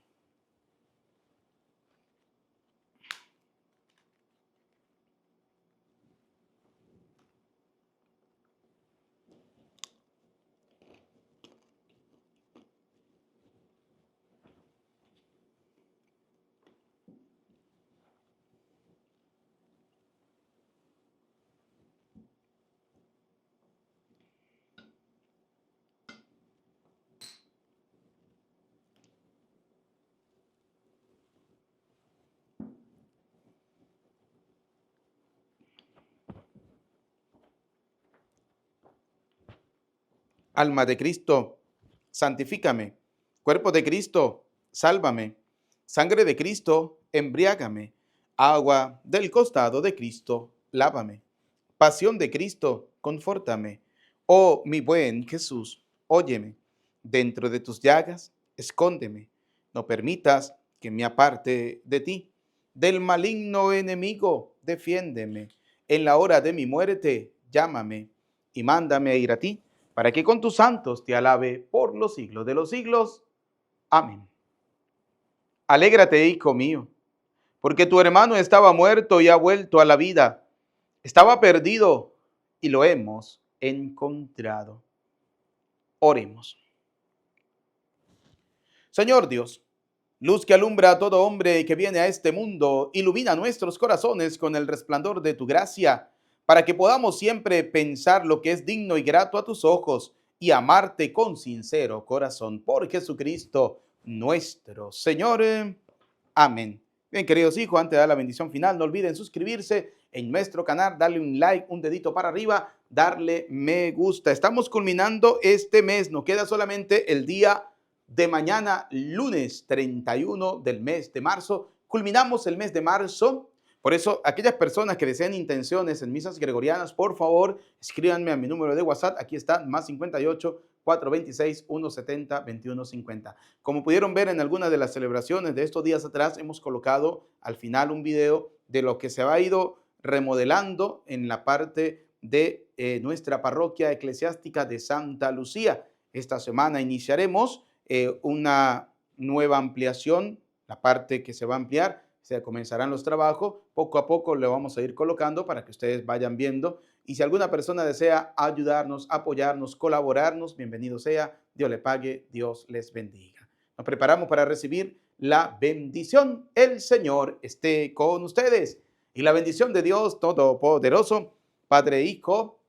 Alma de Cristo, santifícame. Cuerpo de Cristo, sálvame. Sangre de Cristo, embriágame. Agua del costado de Cristo, lávame. Pasión de Cristo, confórtame. Oh, mi buen Jesús, óyeme. Dentro de tus llagas, escóndeme. No permitas que me aparte de ti. Del maligno enemigo, defiéndeme. En la hora de mi muerte, llámame y mándame a ir a ti, para que con tus santos te alabe por los siglos de los siglos. Amén. Alégrate, hijo mío, porque tu hermano estaba muerto y ha vuelto a la vida. Estaba perdido y lo hemos encontrado. Oremos. Señor Dios, luz que alumbra a todo hombre que viene a este mundo, ilumina nuestros corazones con el resplandor de tu gracia, para que podamos siempre pensar lo que es digno y grato a tus ojos y amarte con sincero corazón. Por Jesucristo nuestro Señor. Amén. Bien, queridos hijos, antes de dar la bendición final, no olviden suscribirse en nuestro canal, darle un like, un dedito para arriba, darle me gusta. Estamos culminando este mes, nos queda solamente el día de mañana, lunes 31 del mes de marzo. Culminamos el mes de marzo. Por eso, aquellas personas que deseen intenciones en misas gregorianas, por favor, escríbanme a mi número de WhatsApp. Aquí está, más 58 426 170 2150. Como pudieron ver en algunas de las celebraciones de estos días atrás, hemos colocado al final un video de lo que se ha ido remodelando en la parte de nuestra parroquia eclesiástica de Santa Lucía. Esta semana iniciaremos una nueva ampliación, la parte que se va a ampliar, se comenzarán los trabajos, poco a poco le vamos a ir colocando para que ustedes vayan viendo, y si alguna persona desea ayudarnos, apoyarnos, colaborarnos, bienvenido sea, Dios le pague, Dios les bendiga. Nos preparamos para recibir la bendición. El Señor esté con ustedes y la bendición de Dios Todopoderoso, Padre, Hijo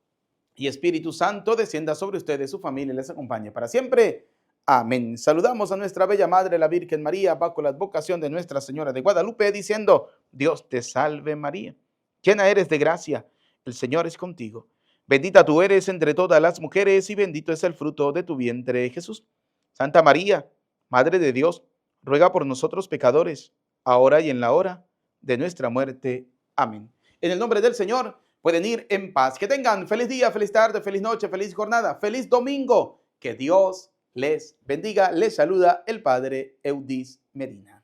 y Espíritu Santo, descienda sobre ustedes, su familia, y les acompañe para siempre. Amén. Saludamos a nuestra bella Madre, la Virgen María, bajo la advocación de Nuestra Señora de Guadalupe, diciendo: Dios te salve María, llena eres de gracia, el Señor es contigo. Bendita tú eres entre todas las mujeres y bendito es el fruto de tu vientre, Jesús. Santa María, Madre de Dios, ruega por nosotros pecadores, ahora y en la hora de nuestra muerte. Amén. En el nombre del Señor, pueden ir en paz. Que tengan feliz día, feliz tarde, feliz noche, feliz jornada, feliz domingo. Que Dios les bendiga. Les saluda el Padre Eudis Medina.